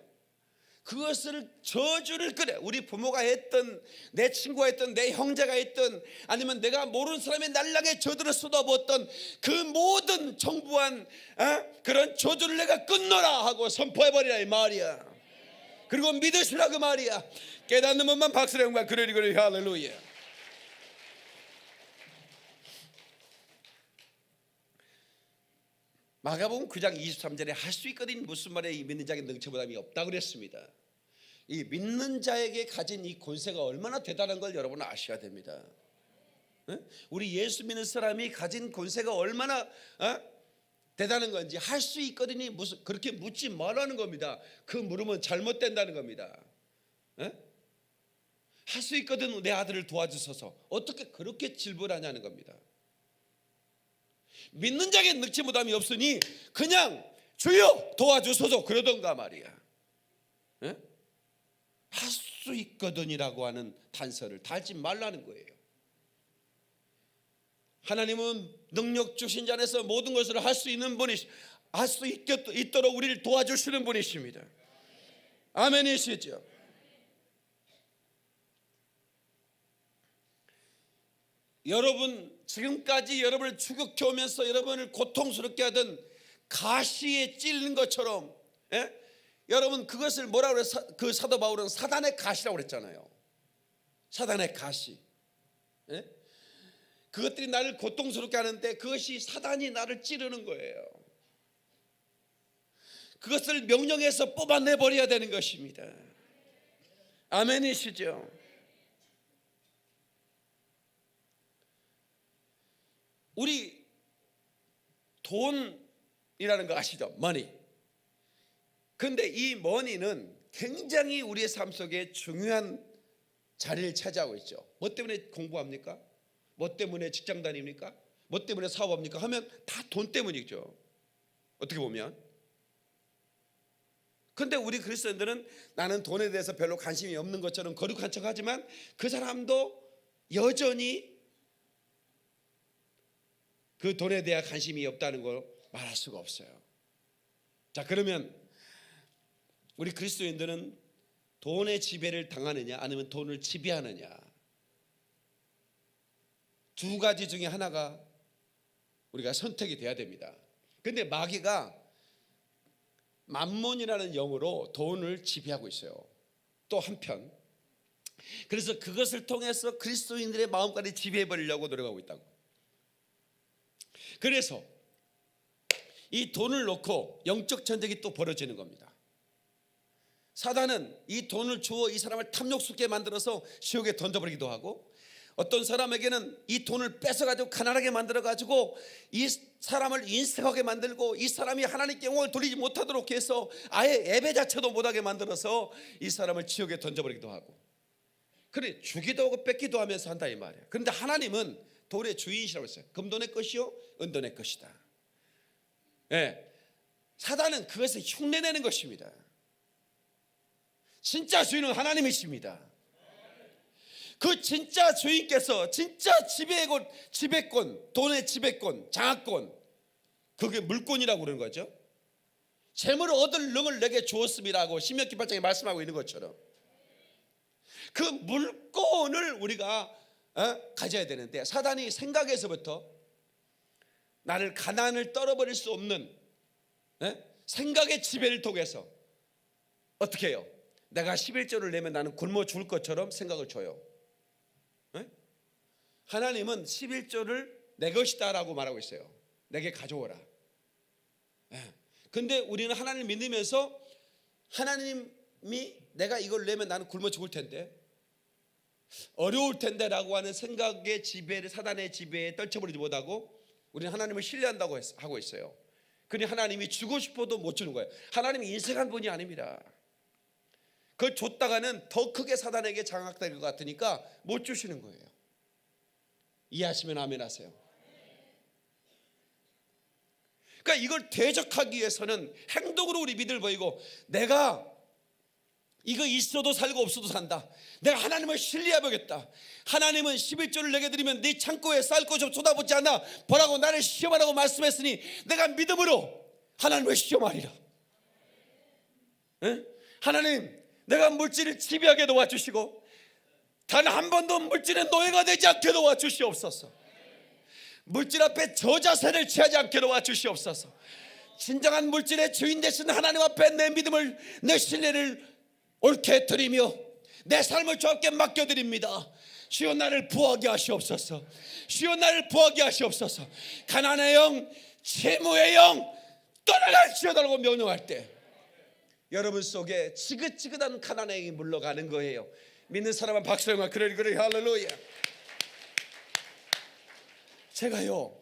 그것을 저주를 끄래. 우리 부모가 했던, 내 친구가 했던, 내 형제가 했던, 아니면 내가 모르는 사람의 날랑에 저주를 쏟아부었던 그 모든 정부한 그런 저주를 내가 끊노라 하고 선포해버리라 이 말이야. 그리고 믿으시라 그 말이야. 깨닫는 것만 박수를 한번 그러리 할렐루야. 마가복음 9장 23절에 할 수 있거든 무슨 말에 이 믿는 자에게 능처보담이 없다 그랬습니다. 이 믿는 자에게 가진 이 권세가 얼마나 대단한 걸 여러분은 아셔야 됩니다. 우리 예수 믿는 사람이 가진 권세가 얼마나 대단한 건지 할 수 있거든이 무슨 그렇게 묻지 말라는 겁니다. 그 물으면 잘못된다는 겁니다. 할 수 있거든 내 아들을 도와주소서, 어떻게 그렇게 질문하냐는 겁니다. 믿는 자에게 능치 못함이 없으니 그냥 주여 도와주소서 그러던가 말이야. 할 수 있거든이라고 하는 단서를 달지 말라는 거예요. 하나님은 능력 주신 자 안에서 모든 것을 할 수 있는 분이시, 할 수 있도록 우리를 도와주시는 분이십니다. 아멘이시죠? 여러분 지금까지 여러분을 추격해 오면서 여러분을 고통스럽게 하던 가시에 찔린 것처럼, 여러분 그것을 뭐라고 그래? 그 사도 바울은 사단의 가시라고 그랬잖아요. 사단의 가시. 그것들이 나를 고통스럽게 하는데 그것이 사단이 나를 찌르는 거예요. 그것을 명령해서 뽑아내버려야 되는 것입니다. 아멘이시죠? 우리 돈이라는 거 아시죠? 머니. 근데 이 머니는 굉장히 우리의 삶 속에 중요한 자리를 차지하고 있죠. 뭐 때문에 공부합니까? 뭐 때문에 직장 다닙니까? 뭐 때문에 사업합니까? 하면 다 돈 때문이죠. 어떻게 보면. 근데 우리 그리스도인들은 나는 돈에 대해서 별로 관심이 없는 것처럼 거룩한 척하지만 그 사람도 여전히 그 돈에 대한 관심이 없다는 걸 말할 수가 없어요. 자, 그러면 우리 그리스도인들은 돈의 지배를 당하느냐 아니면 돈을 지배하느냐, 두 가지 중에 하나가 우리가 선택이 돼야 됩니다. 근데 마귀가 맘몬이라는 영으로 돈을 지배하고 있어요. 또 한편. 그래서 그것을 통해서 그리스도인들의 마음까지 지배해버리려고 노력하고 있다고. 그래서 이 돈을 놓고 영적 전쟁이 또 벌어지는 겁니다. 사단은 이 돈을 주어 이 사람을 탐욕스럽게 만들어서 지옥에 던져버리기도 하고, 어떤 사람에게는 이 돈을 뺏어가지고 가난하게 만들어가지고 이 사람을 인색하게 만들고 이 사람이 하나님께 영광을 돌리지 못하도록 해서 아예 예배 자체도 못하게 만들어서 이 사람을 지옥에 던져버리기도 하고, 그래 주기도 하고 뺏기도 하면서 한다 이 말이에요. 그런데 하나님은 돌의 주인이시라고 했어요. 금도 내 것이요 은도 내 것이다. 예, 사단은 그것을 흉내내는 것입니다. 진짜 주인은 하나님이십니다. 그 진짜 주인께서 진짜 지배권, 돈의 지배권, 장악권, 그게 물권이라고 그러는 거죠. 재물을 얻을 능을 내게 주었음이라고 신명기 8장에 말씀하고 있는 것처럼 그 물권을 우리가 가져야 되는데, 사단이 생각에서부터 나를 가난을 떨어버릴 수 없는 생각의 지배를 통해서 어떻게 해요? 내가 11조를 내면 나는 굶어 죽을 것처럼 생각을 줘요. 하나님은 11조를 내 것이다 라고 말하고 있어요. 내게 가져오라. 근데 우리는 하나님을 믿으면서 하나님이 내가 이걸 내면 나는 굶어 죽을 텐데, 어려울 텐데 라고 하는 생각의 지배를, 사단의 지배에 떨쳐버리지 못하고 우리는 하나님을 신뢰한다고 하고 있어요. 그러니 하나님이 주고 싶어도 못 주는 거예요. 하나님이 인색한 분이 아닙니다. 그걸 줬다가는 더 크게 사단에게 장악될 것 같으니까 못 주시는 거예요. 이해하시면 아멘 하세요. 그러니까 이걸 대적하기 위해서는 행동으로 우리 믿음을 보이고, 내가 이거 있어도 살고 없어도 산다, 내가 하나님을 신뢰해보겠다, 하나님은 11조를 내게 드리면 네 창고에 쌀 것 좀 쏟아붓지 않아 보라고 나를 시험하라고 말씀했으니 내가 믿음으로 하나님을 시험하리라. 하나님, 내가 물질을 지배하게 도와주시고 단 한 번도 물질의 노예가 되지 않게 도와주시옵소서. 물질 앞에 저자세를 취하지 않게 도와주시옵소서. 진정한 물질의 주인 되신 하나님 앞에 내 믿음을, 내 신뢰를 옳게 드리며 내 삶을 주님께 맡겨드립니다. 주여 나를 부하게 하시옵소서. 주여 나를 부하게 하시옵소서. 가난의 영, 채무의 영 떠나갈지어다라고 명령할 때 여러분 속에 지긋지긋한 가난의 영이 물러가는 거예요. 믿는 사람은 박수영아 그래 할렐루야. 제가요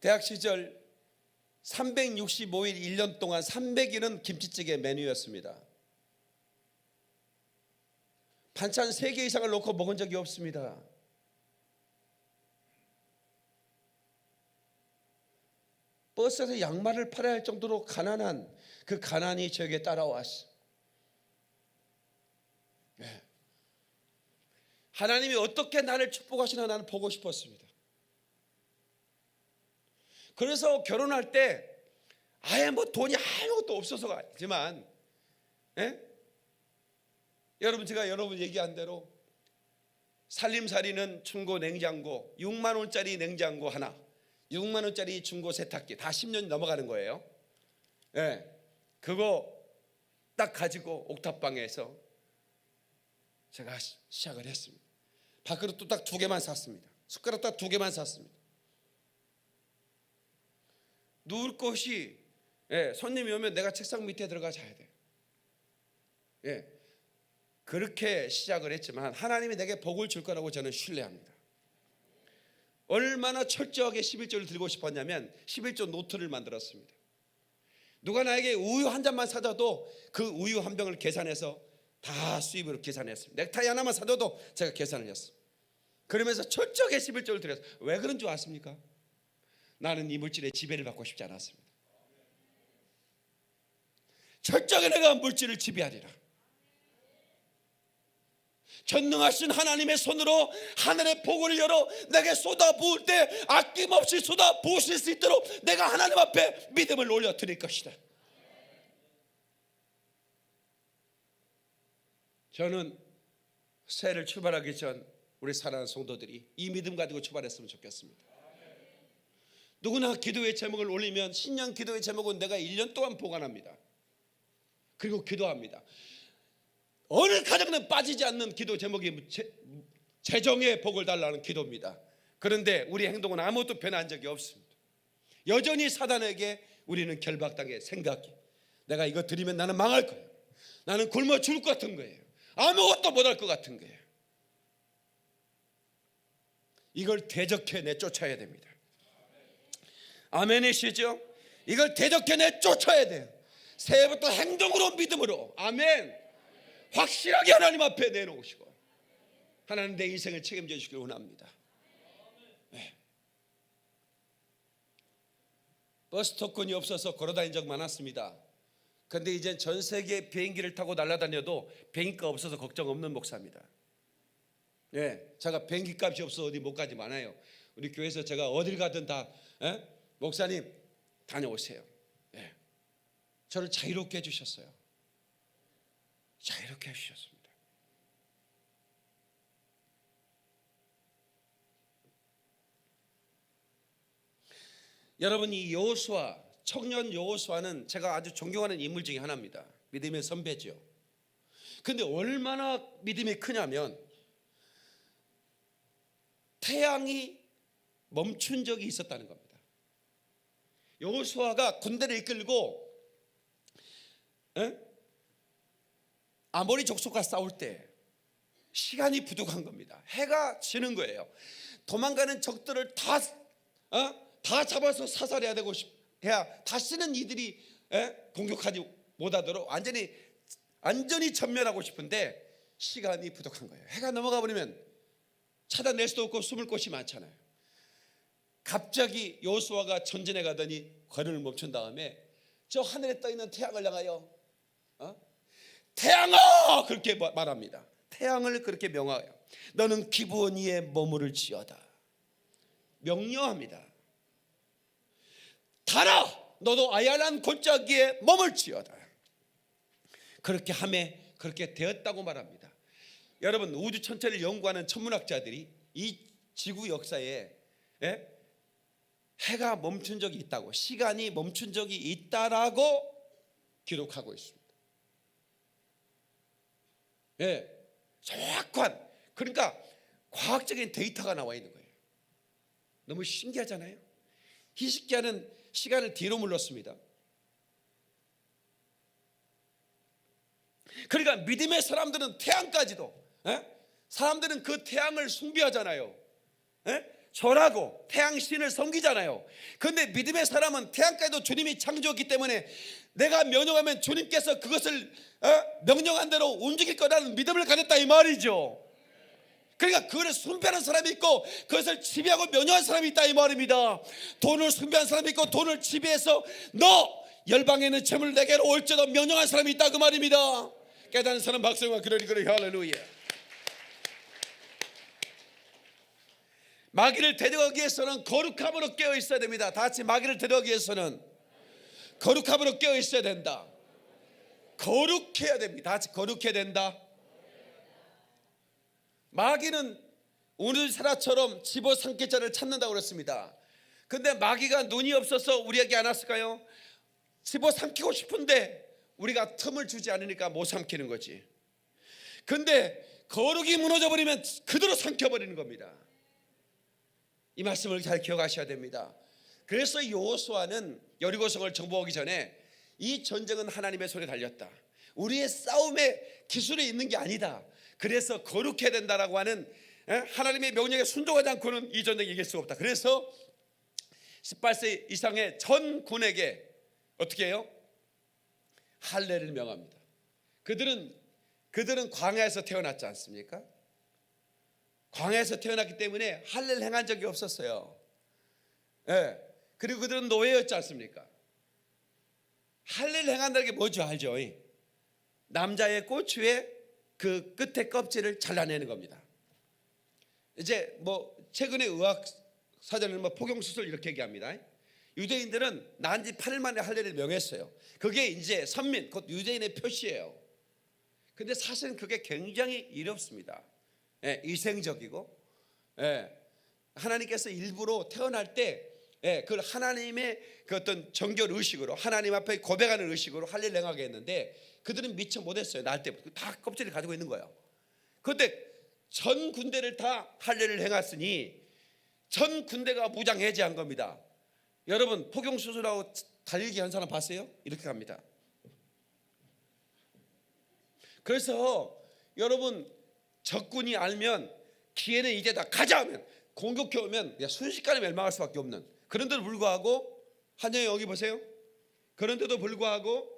대학 시절 365일 1년 동안 300일은 김치찌개 메뉴였습니다. 반찬 3개 이상을 넣고 먹은 적이 없습니다. 버스에서 양말을 팔아야 할 정도로 가난한 그 가난이 저에게 따라왔어. 하나님이 어떻게 나를 축복하시나 나는 보고 싶었습니다. 그래서 결혼할 때 아예 뭐 돈이 아무것도 없어서가 아니지만, 여러분 제가 여러분 얘기한 대로 살림살이는 중고 냉장고 6만 원짜리 냉장고 하나, 6만 원짜리 중고 세탁기 다 10년 넘어가는 거예요. 그거 딱 가지고 옥탑방에서 제가 시작을 했습니다. 밥그릇도 딱 2개만 샀습니다. 숟가락 딱 2개만 샀습니다. 누울 곳이, 손님이 오면 내가 책상 밑에 들어가 자야 돼요. 그렇게 시작을 했지만 하나님이 내게 복을 줄 거라고 저는 신뢰합니다. 얼마나 철저하게 11조를 드리고 싶었냐면 11조 노트를 만들었습니다. 누가 나에게 우유 한 잔만 사줘도 그 우유 한 병을 계산해서 다 수입으로 계산했습니다. 넥타이 하나만 사줘도 제가 계산을 했습니다. 그러면서 철저하게 11조를 드렸어요. 왜 그런 줄 아십니까? 나는 이 물질의 지배를 받고 싶지 않았습니다. 철저하게 내가 물질을 지배하리라. 전능하신 하나님의 손으로 하늘의 복을 열어 내게 쏟아부을 때 아낌없이 쏟아부으실 수 있도록 내가 하나님 앞에 믿음을 올려드릴 것이다. 저는 새해를 출발하기 전 우리 사랑하는 성도들이 이 믿음 가지고 출발했으면 좋겠습니다. 누구나 기도의 제목을 올리면 신년 기도의 제목은 내가 1년 동안 보관합니다. 그리고 기도합니다. 어느 가정은 빠지지 않는 기도 제목이 재정의 복을 달라는 기도입니다. 그런데 우리 행동은 아무것도 변한 적이 없습니다. 여전히 사단에게 우리는 결박당해. 생각이 내가 이거 드리면 나는 망할 거예요. 나는 굶어 죽을 것 같은 거예요. 아무것도 못할 것 같은 거예요. 이걸 대적해 내쫓아야 됩니다. 아멘이시죠? 이걸 대적해 내쫓아야 돼요. 새해부터 행동으로 믿음으로 아멘. 확실하게 하나님 앞에 내놓으시고 하나님 내 인생을 책임져 주시길 원합니다. 네. 버스 토큰이 없어서 걸어다닌 적 많았습니다. 그런데 이제 전 세계 비행기를 타고 날아다녀도 비행기가 없어서 걱정 없는 목사입니다. 예, 제가 비행기 값이 없어 어디 못 가지 많아요. 우리 교회에서 제가 어딜 가든 다 목사님 다녀오세요. 예, 저를 자유롭게 해주셨어요. 자유롭게 해주셨습니다. 여러분, 이 여호수아, 청년 여호수아는 제가 아주 존경하는 인물 중에 하나입니다. 믿음의 선배죠. 근데 얼마나 믿음이 크냐면 태양이 멈춘 적이 있었다는 겁니다. 여호수아가 군대를 이끌고 아모리 족속과 싸울 때 시간이 부족한 겁니다. 해가 지는 거예요. 도망가는 적들을 다 잡아서 사살해야 되고 해야 다시는 이들이 공격하지 못하도록 완전히 전멸하고 싶은데 시간이 부족한 거예요. 해가 넘어가 버리면 찾아낼 수도 없고 숨을 곳이 많잖아요. 갑자기 여호수아가 전진해 가더니 걸음을 멈춘 다음에 저 하늘에 떠 있는 태양을 향하여 태양아 그렇게 말합니다. 태양을 그렇게 명하여 너는 기브온 위에 머무를지어다. 명령합니다. 달아 너도 아얄란 골짜기에 머물지어다. 그렇게 하매 그렇게 되었다고 말합니다. 여러분, 우주 천체를 연구하는 천문학자들이 이 지구 역사에 해가 멈춘 적이 있다고, 시간이 멈춘 적이 있다라고 기록하고 있습니다. 정확한, 그러니까 과학적인 데이터가 나와 있는 거예요. 너무 신기하잖아요. 히스기야는 시간을 뒤로 물렀습니다. 그러니까 믿음의 사람들은 태양까지도 사람들은 그 태양을 숭배하잖아요. 절하고 태양 신을 섬기잖아요. 그런데 믿음의 사람은 태양까지도 주님이 창조했기 때문에 내가 명령하면 주님께서 그것을 명령한 대로 움직일 거라는 믿음을 가졌다 이 말이죠. 그러니까 그걸 숭배하는 사람이 있고 그것을 지배하고 명령한 사람이 있다 이 말입니다. 돈을 숭배하는 사람이 있고 돈을 지배해서 너 열방에 있는 재물을 내게로 올지어다 명령한 사람이 있다 그 말입니다. 깨닫는 사람 박수와 그러니 할렐루야. 마귀를 데려가기 위해서는 거룩함으로 깨어 있어야 됩니다. 다 같이 마귀를 데려가기 위해서는 거룩함으로 깨어 있어야 된다. 거룩해야 됩니다. 다 같이 거룩해야 된다. 마귀는 우리사라처럼 집어삼킬 자를 찾는다고 그랬습니다. 근데 마귀가 눈이 없어서 우리에게 안 왔을까요? 집어삼키고 싶은데 우리가 틈을 주지 않으니까 못 삼키는 거지. 근데 거룩이 무너져버리면 그대로 삼켜버리는 겁니다. 이 말씀을 잘 기억하셔야 됩니다. 그래서 여호수아는 여리고성을 정복하기 전에 이 전쟁은 하나님의 손에 달렸다. 우리의 싸움에 기술이 있는 게 아니다. 그래서 거룩해야 된다라고 하는 하나님의 명령에 순종하지 않고는 이 전쟁을 이길 수가 없다. 그래서 18세 이상의 전 군에게 어떻게 해요? 할례를 명합니다. 그들은 광야에서 태어났지 않습니까? 광야에서 태어났기 때문에 할례를 행한 적이 없었어요. 그리고 그들은 노예였지 않습니까? 할례를 행한다는 게 뭔지 알죠? 남자의 꼬추에 그 끝에 껍질을 잘라내는 겁니다. 이제 최근에 의학 사전에는 포경 수술 이렇게 얘기합니다. 유대인들은 난 지 8일 만에 할례를 명했어요. 그게 이제 선민, 곧 유대인의 표시예요. 근데 사실은 그게 굉장히 어렵습니다. 위생적이고, 하나님께서 일부러 태어날 때 그걸 하나님의 그 어떤 정결 의식으로 하나님 앞에 고백하는 의식으로 할례를 행하게 했는데 그들은 미처 못했어요. 날 때부터 다 껍질을 가지고 있는 거예요. 그런데 전 군대를 다 할례를 행했으니 전 군대가 무장 해제한 겁니다. 여러분, 포경 수술하고 달리기 한 사람 봤어요? 이렇게 갑니다. 그래서 여러분, 적군이 알면 기회는 이제 다 가자 하면 공격해 오면 순식간에 멸망할 수밖에 없는, 그런데도 불구하고 한영이 여기 보세요. 그런데도 불구하고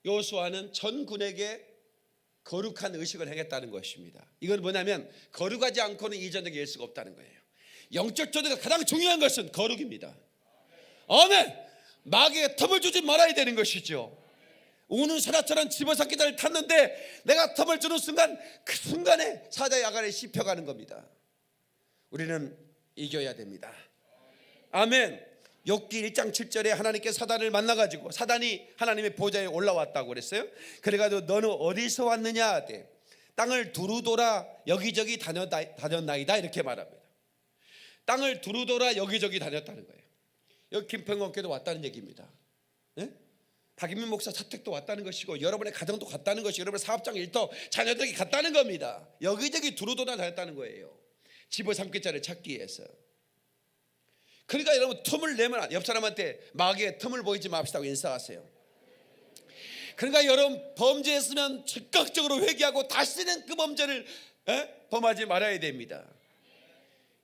여호수아는 전군에게 거룩한 의식을 행했다는 것입니다. 이건 뭐냐면 거룩하지 않고는 이 전쟁에 이길 수가 없다는 거예요. 영적 전쟁가 가장 중요한 것은 거룩입니다. 아멘. 마귀에게 틈을 주지 말아야 되는 것이죠. 우는 소라처럼 집어삼키다를 탔는데 내가 틈을 주는 순간 그 순간에 사자의 아가를 씹혀가는 겁니다. 우리는 이겨야 됩니다. 아멘. 욥기 1장 7절에 하나님께 사단을 만나가지고 사단이 하나님의 보좌에 올라왔다고 그랬어요. 그래가지고 너는 어디서 왔느냐 하되 땅을 두루돌아 여기저기 다녔나이다 이렇게 말합니다. 땅을 두루돌아 여기저기 다녔다는 거예요. 여기 김평원교도 왔다는 얘기입니다. 네? 박인민 목사 사택도 왔다는 것이고 여러분의 가정도 갔다는 것이고 여러분의 사업장 일터 자녀들이 갔다는 겁니다. 여기저기 두루돌아 다녔다는 거예요. 집어삼킬 자를 찾기 위해서. 그러니까 여러분 틈을 내면 옆 사람한테 마귀의 틈을 보이지 맙시다 고 인사하세요. 그러니까 여러분 범죄했으면 즉각적으로 회개하고 다시는 그 범죄를 범하지 말아야 됩니다.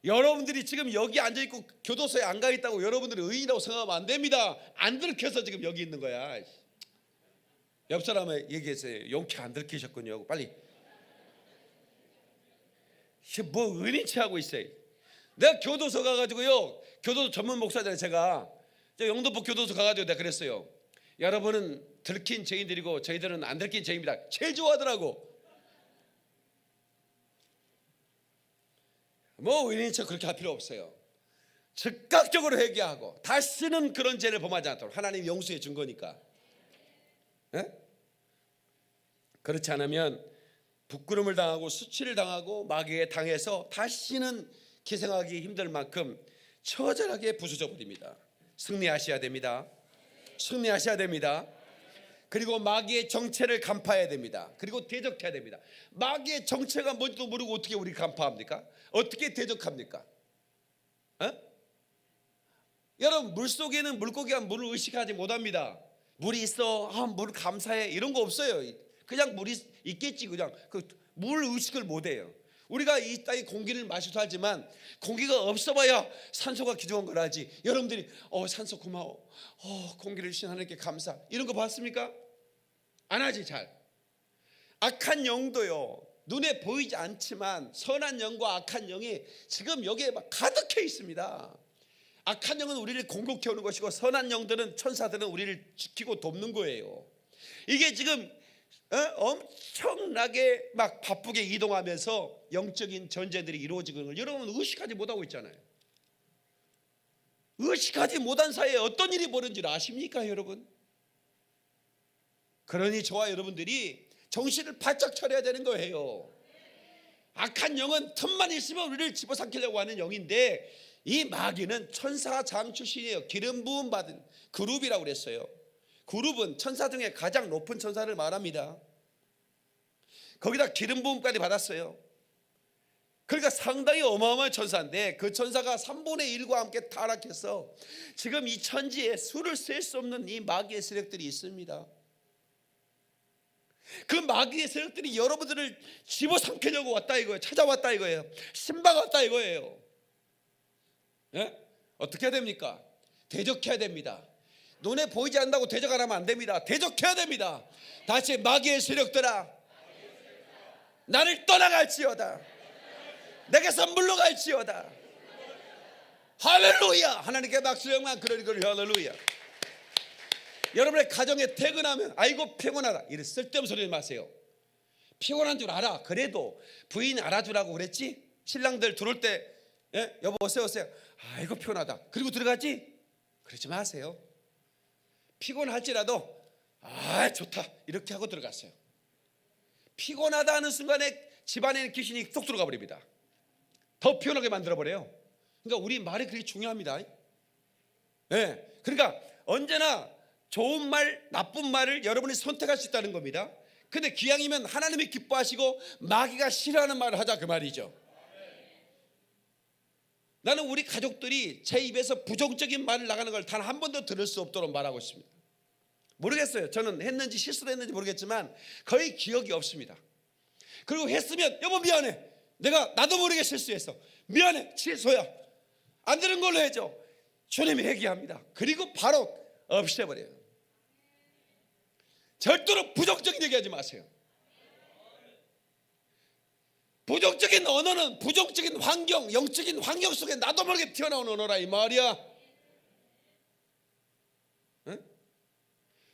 여러분들이 지금 여기 앉아있고 교도소에 안 가 있다고 여러분들이 의인이라고 생각하면 안 됩니다. 안 들켜서 지금 여기 있는 거야. 옆 사람에 얘기했어요. 용케 안 들키셨군요. 빨리. 뭐 의인치 하고 있어요. 내가 교도소 가가지고요, 교도소 전문 목사잖아요. 제가 영등포 교도소 가가지고 내가 그랬어요. 여러분은 들킨 죄인들이고 저희들은 안 들킨 죄인입니다. 제일 좋아하더라고. 뭐 의인인 척 그렇게 할 필요 없어요. 즉각적으로 회개하고 다시는 그런 죄를 범하지 않도록 하나님이 용서해 준 거니까. 네? 그렇지 않으면 부끄러움을 당하고 수치를 당하고 마귀에 당해서 다시는 기생하기 힘들 만큼 처절하게 부서져 버립니다. 승리하셔야 됩니다. 승리하셔야 됩니다. 그리고 마귀의 정체를 간파해야 됩니다. 그리고 대적해야 됩니다. 마귀의 정체가 뭔지도 모르고 어떻게 우리 간파합니까? 어떻게 대적합니까? 여러분 물속에는 물고기가 물을 의식하지 못합니다. 물이 있어, 물 감사해 이런 거 없어요. 그냥 물이 있겠지. 그냥 그 물 의식을 못해요. 우리가 이 땅의 공기를 마셔서 살지만 공기가 없어봐야 산소가 기존한 걸 하지. 여러분들이 산소 고마워, 공기를 주신 하나님께 감사 이런 거 봤습니까? 안 하지 잘. 악한 영도요 눈에 보이지 않지만 선한 영과 악한 영이 지금 여기에 막 가득해 있습니다. 악한 영은 우리를 공격해 오는 것이고 선한 영들은 천사들은 우리를 지키고 돕는 거예요. 이게 지금 엄청나게 막 바쁘게 이동하면서 영적인 전쟁들이 이루어지는 걸 여러분 의식하지 못하고 있잖아요. 의식하지 못한 사이에 어떤 일이 벌어진지 아십니까 여러분? 그러니 저와 여러분들이 정신을 바짝 차려야 되는 거예요. 악한 영은 틈만 있으면 우리를 집어삼키려고 하는 영인데 이 마귀는 천사장 출신이에요. 기름 부음 받은 그룹이라고 그랬어요. 그룹은 천사 중에 가장 높은 천사를 말합니다. 거기다 기름 부음까지 받았어요. 그러니까 상당히 어마어마한 천사인데 그 천사가 3분의 1과 함께 타락해서 지금 이 천지에 수를 셀 수 없는 이 마귀의 세력들이 있습니다. 그 마귀의 세력들이 여러분들을 집어삼키려고 왔다 이거예요. 찾아왔다 이거예요. 신박왔다 이거예요. 예? 어떻게 해야 됩니까? 대적해야 됩니다. 눈에 보이지 않는다고 대적 안 하면 안 됩니다. 대적해야 됩니다. 다시 마귀의 세력들아 나를 떠나갈지어다. 내게서 물러갈지어다. 할렐루야. 하나님께 박수 영광 그러니 할렐루야. 여러분의 가정에 퇴근하면 아이고 피곤하다 이런 쓸데없는 소리 마세요. 피곤한 줄 알아. 그래도 부인 알아주라고 그랬지. 신랑들 들어올 때 여보 오세요. 아이고 피곤하다. 그리고 들어가지. 그러지 마세요. 피곤할지라도 좋다 이렇게 하고 들어갔어요. 피곤하다 하는 순간에 집안에 귀신이 쏙 들어가 버립니다. 더 피곤하게 만들어버려요. 그러니까 우리 말이 그렇게 중요합니다. 그러니까 언제나 좋은 말 나쁜 말을 여러분이 선택할 수 있다는 겁니다. 근데 기왕이면 하나님이 기뻐하시고 마귀가 싫어하는 말을 하자 그 말이죠. 나는 우리 가족들이 제 입에서 부정적인 말을 나가는 걸 단 한 번도 들을 수 없도록 말하고 있습니다. 모르겠어요. 저는 했는지 실수를 했는지 모르겠지만 거의 기억이 없습니다. 그리고 했으면 여보 미안해, 내가 나도 모르게 실수했어, 미안해, 취소야, 안 되는 걸로 해줘. 주님이 회개합니다. 그리고 바로 없애버려요. 절대로 부정적인 얘기하지 마세요. 부정적인 언어는 부정적인 환경, 영적인 환경 속에 나도 모르게 튀어나온 언어라 이 말이야. 응?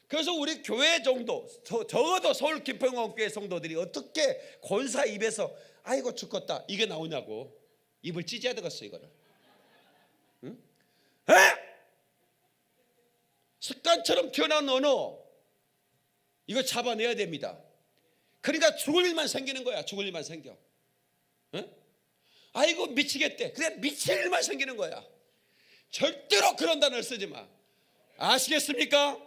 그래서 우리 교회 정도, 적어도 서울 김평원교회 성도들이 어떻게 권사 입에서 아이고 죽겠다 이게 나오냐고. 입을 찢어야 되겠어 이거를. 응? 에? 습관처럼 튀어나온 언어, 이거 잡아내야 됩니다. 그러니까 죽을 일만 생기는 거야. 죽을 일만 생겨. 응? 아이고 미치겠대, 그래 미칠 일만 생기는 거야. 절대로 그런 단어를 쓰지 마. 아시겠습니까?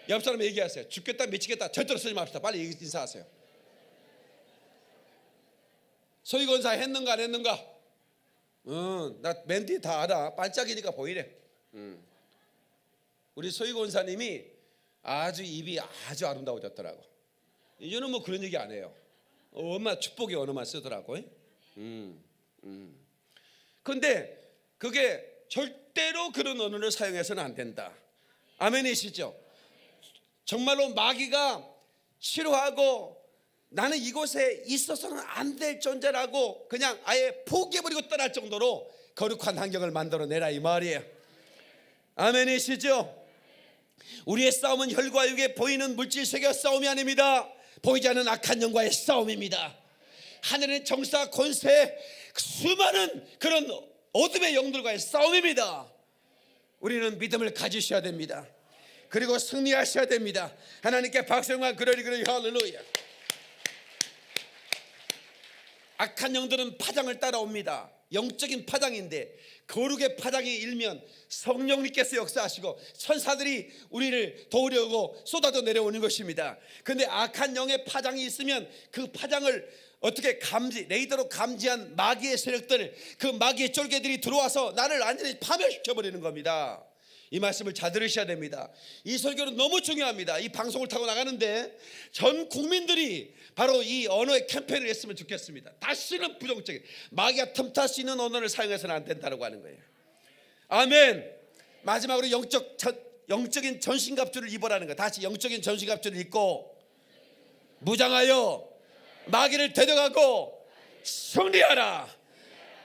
옆 사람 얘기하세요. 죽겠다 미치겠다 절대로 쓰지 맙시다. 빨리 인사하세요. 소위 권사 했는가 안 했는가? 나 맨 뒤에 다 알아. 반짝이니까 보이래. 우리 소위 권사님이 아주 입이 아주 아름다워졌더라고. 이제는 뭐 그런 얘기 안 해요. 엄마 축복의 언어만 쓰더라고. 그런데 그게 절대로 그런 언어를 사용해서는 안 된다. 아멘이시죠? 정말로 마귀가 싫어하고 나는 이곳에 있어서는 안 될 존재라고 그냥 아예 포기해버리고 떠날 정도로 거룩한 환경을 만들어내라 이 말이에요. 아멘이시죠? 우리의 싸움은 혈과 육에 보이는 물질 세계와 싸움이 아닙니다. 보이지 않는 악한 영과의 싸움입니다. 하늘의 정사 권세 수많은 그런 어둠의 영들과의 싸움입니다. 우리는 믿음을 가지셔야 됩니다. 그리고 승리하셔야 됩니다. 하나님께 박수와 그러리 할렐루야. 악한 영들은 파장을 따라옵니다. 영적인 파장인데 거룩의 파장이 일면 성령님께서 역사하시고 천사들이 우리를 도우려고 쏟아져 내려오는 것입니다. 그런데 악한 영의 파장이 있으면 그 파장을 어떻게 레이더로 감지한 마귀의 세력들, 그 마귀의 쫄개들이 들어와서 나를 완전히 파멸시켜버리는 겁니다. 이 말씀을 잘 들으셔야 됩니다. 이 설교는 너무 중요합니다. 이 방송을 타고 나가는데 전 국민들이 바로 이 언어의 캠페인을 했으면 좋겠습니다. 다시는 부정적인 마귀가 틈탈 수 있는 언어를 사용해서는 안 된다고 하는 거예요. 아멘. 마지막으로 영적인 전신갑주를 입으라는 거예요. 다시 영적인 전신갑주를 입고 무장하여 마귀를 대적하고 승리하라.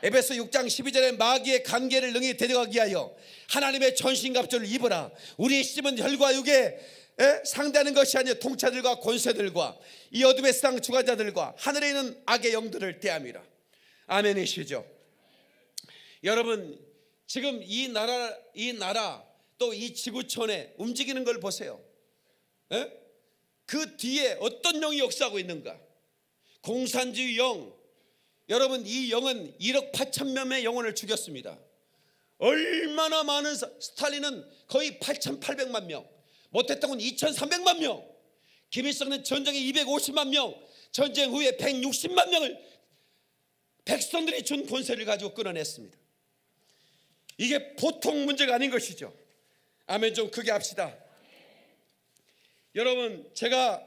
에베소 6장 12절에 마귀의 관계를 능히 대적하기 위하여 하나님의 전신갑주를 입어라. 우리의 힘은 혈과 육에 상대하는 것이 아니라 통치자들과 권세들과 이 어둠의 세상 주관자들과 하늘에 있는 악의 영들을 대함이라. 아멘이시죠? 여러분 지금 이 나라 또 이 지구촌에 움직이는 걸 보세요. 그 뒤에 어떤 영이 역사하고 있는가? 공산주의 영. 여러분 이 영은 1억 8천 명의 영혼을 죽였습니다. 얼마나 많은 스탈린은 거의 8,800만 명, 모태통은 2,300만 명, 김일성은 전쟁에 250만 명, 전쟁 후에 160만 명을 백성들이 준 권세를 가지고 끌어냈습니다. 이게 보통 문제가 아닌 것이죠. 아멘. 좀 크게 합시다. 여러분 제가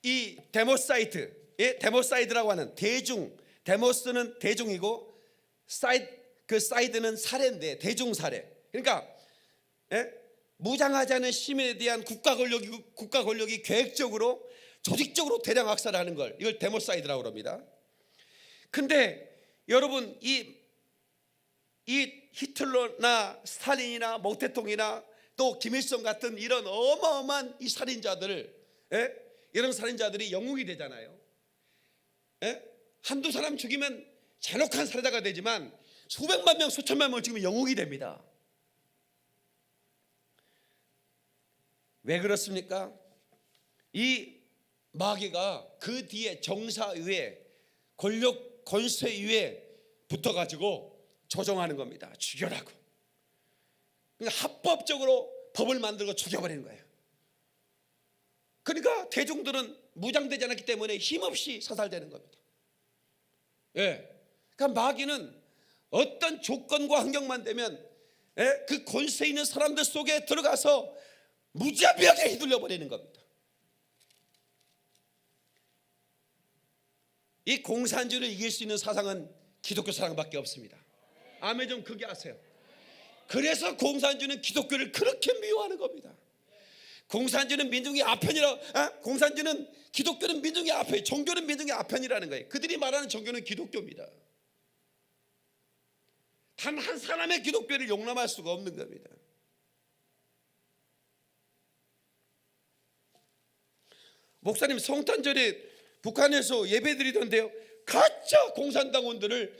이 데모사이드라고 하는 데모스는 대중이고 사이드는 사례인데 대중사례. 그러니까 무장하지 않은 시민에 대한 국가 권력이 계획적으로 조직적으로 대량 학살하는 걸 이걸 데모사이드라고 합니다. 근데 여러분 이 히틀러나 스탈린이나 모태통이나 또 김일성 같은 이런 어마어마한 이 살인자들을 이런 살인자들이 영웅이 되잖아요. 한두 사람 죽이면 잔혹한 살인자가 되지만 수백만 명 수천만 명을 죽이면 영웅이 됩니다. 왜 그렇습니까? 이 마귀가 그 뒤에 정사위에 권력 권세위에 붙어가지고 조종하는 겁니다. 죽여라고. 그러니까 합법적으로 법을 만들고 죽여버리는 거예요. 그러니까 대중들은 무장되지 않았기 때문에 힘없이 사살되는 겁니다. 그러니까 마귀는 어떤 조건과 환경만 되면 그 권세 있는 사람들 속에 들어가서 무자비하게 휘둘려 버리는 겁니다. 이 공산주의를 이길 수 있는 사상은 기독교 사상밖에 없습니다. 아멘 좀 크게 하세요. 그래서 공산주의는 기독교를 그렇게 미워하는 겁니다. 공산주의는 민중의 아편이라, 공산주의는 기독교는 민중의 아편, 종교는 민중의 아편이라는 거예요. 그들이 말하는 종교는 기독교입니다. 단 한 사람의 기독교를 용납할 수가 없는 겁니다. 목사님 성탄절에 북한에서 예배드리던데요, 가짜 공산당원들을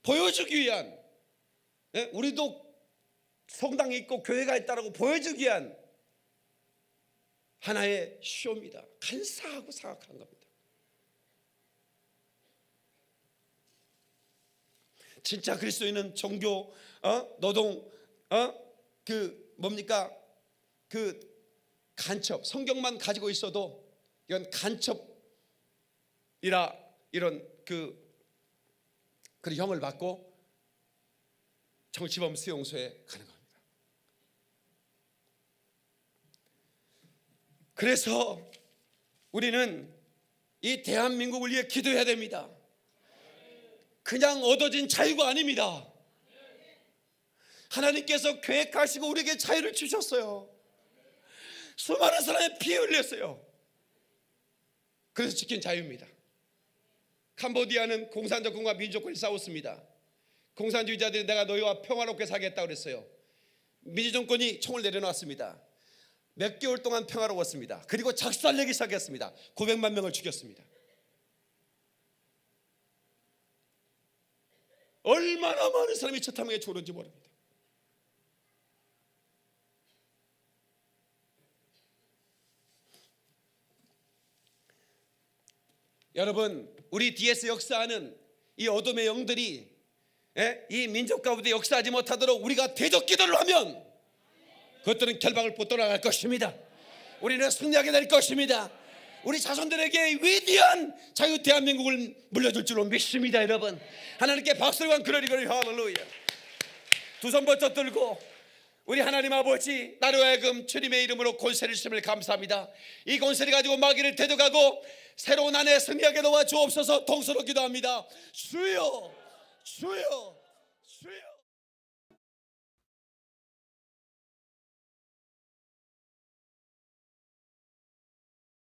보여주기 위한, 우리도 성당이 있고 교회가 있다라고 보여주기 위한 하나의 쇼입니다. 간사하고 사악한 겁니다. 진짜 그리스도인은 종교, 노동, 그 뭡니까? 그 간첩, 성경만 가지고 있어도 이건 간첩이라 이런 그 형을 받고 정치범 수용소에 가는 겁니다. 그래서 우리는 이 대한민국을 위해 기도해야 됩니다. 그냥 얻어진 자유가 아닙니다. 하나님께서 계획하시고 우리에게 자유를 주셨어요. 수많은 사람의 피 흘렸어요. 그래서 지킨 자유입니다. 캄보디아는 공산정권과 민주정권이 싸웠습니다. 공산주의자들이 내가 너희와 평화롭게 살겠다고 그랬어요. 민주정권이 총을 내려놨습니다. 몇 개월 동안 평화로웠습니다. 그리고 작살내기 시작했습니다. 900만 명을 죽였습니다. 얼마나 많은 사람이 저 탐욕에 졸은지 모릅니다. 여러분, 우리 뒤에서 역사하는 이 어둠의 영들이 이 민족 가운데 역사하지 못하도록 우리가 대적 기도를 하면 그것들은 결박을 못 떠나갈 것입니다. 우리는 승리하게 될 것입니다. 우리 자손들에게 위대한 자유 대한민국을 물려줄 줄로 믿습니다. 여러분, 하나님께 박수를 그러리 할렐루야. 두 손 번쩍 들고 우리 하나님 아버지, 나로 하여금 주님의 이름으로 권세를 주심을 감사합니다. 이 권세를 가지고 마귀를 대적하고 새로운 한 해 승리하게 도와주옵소서. 동서로 기도합니다. 주여, 주여, 주여.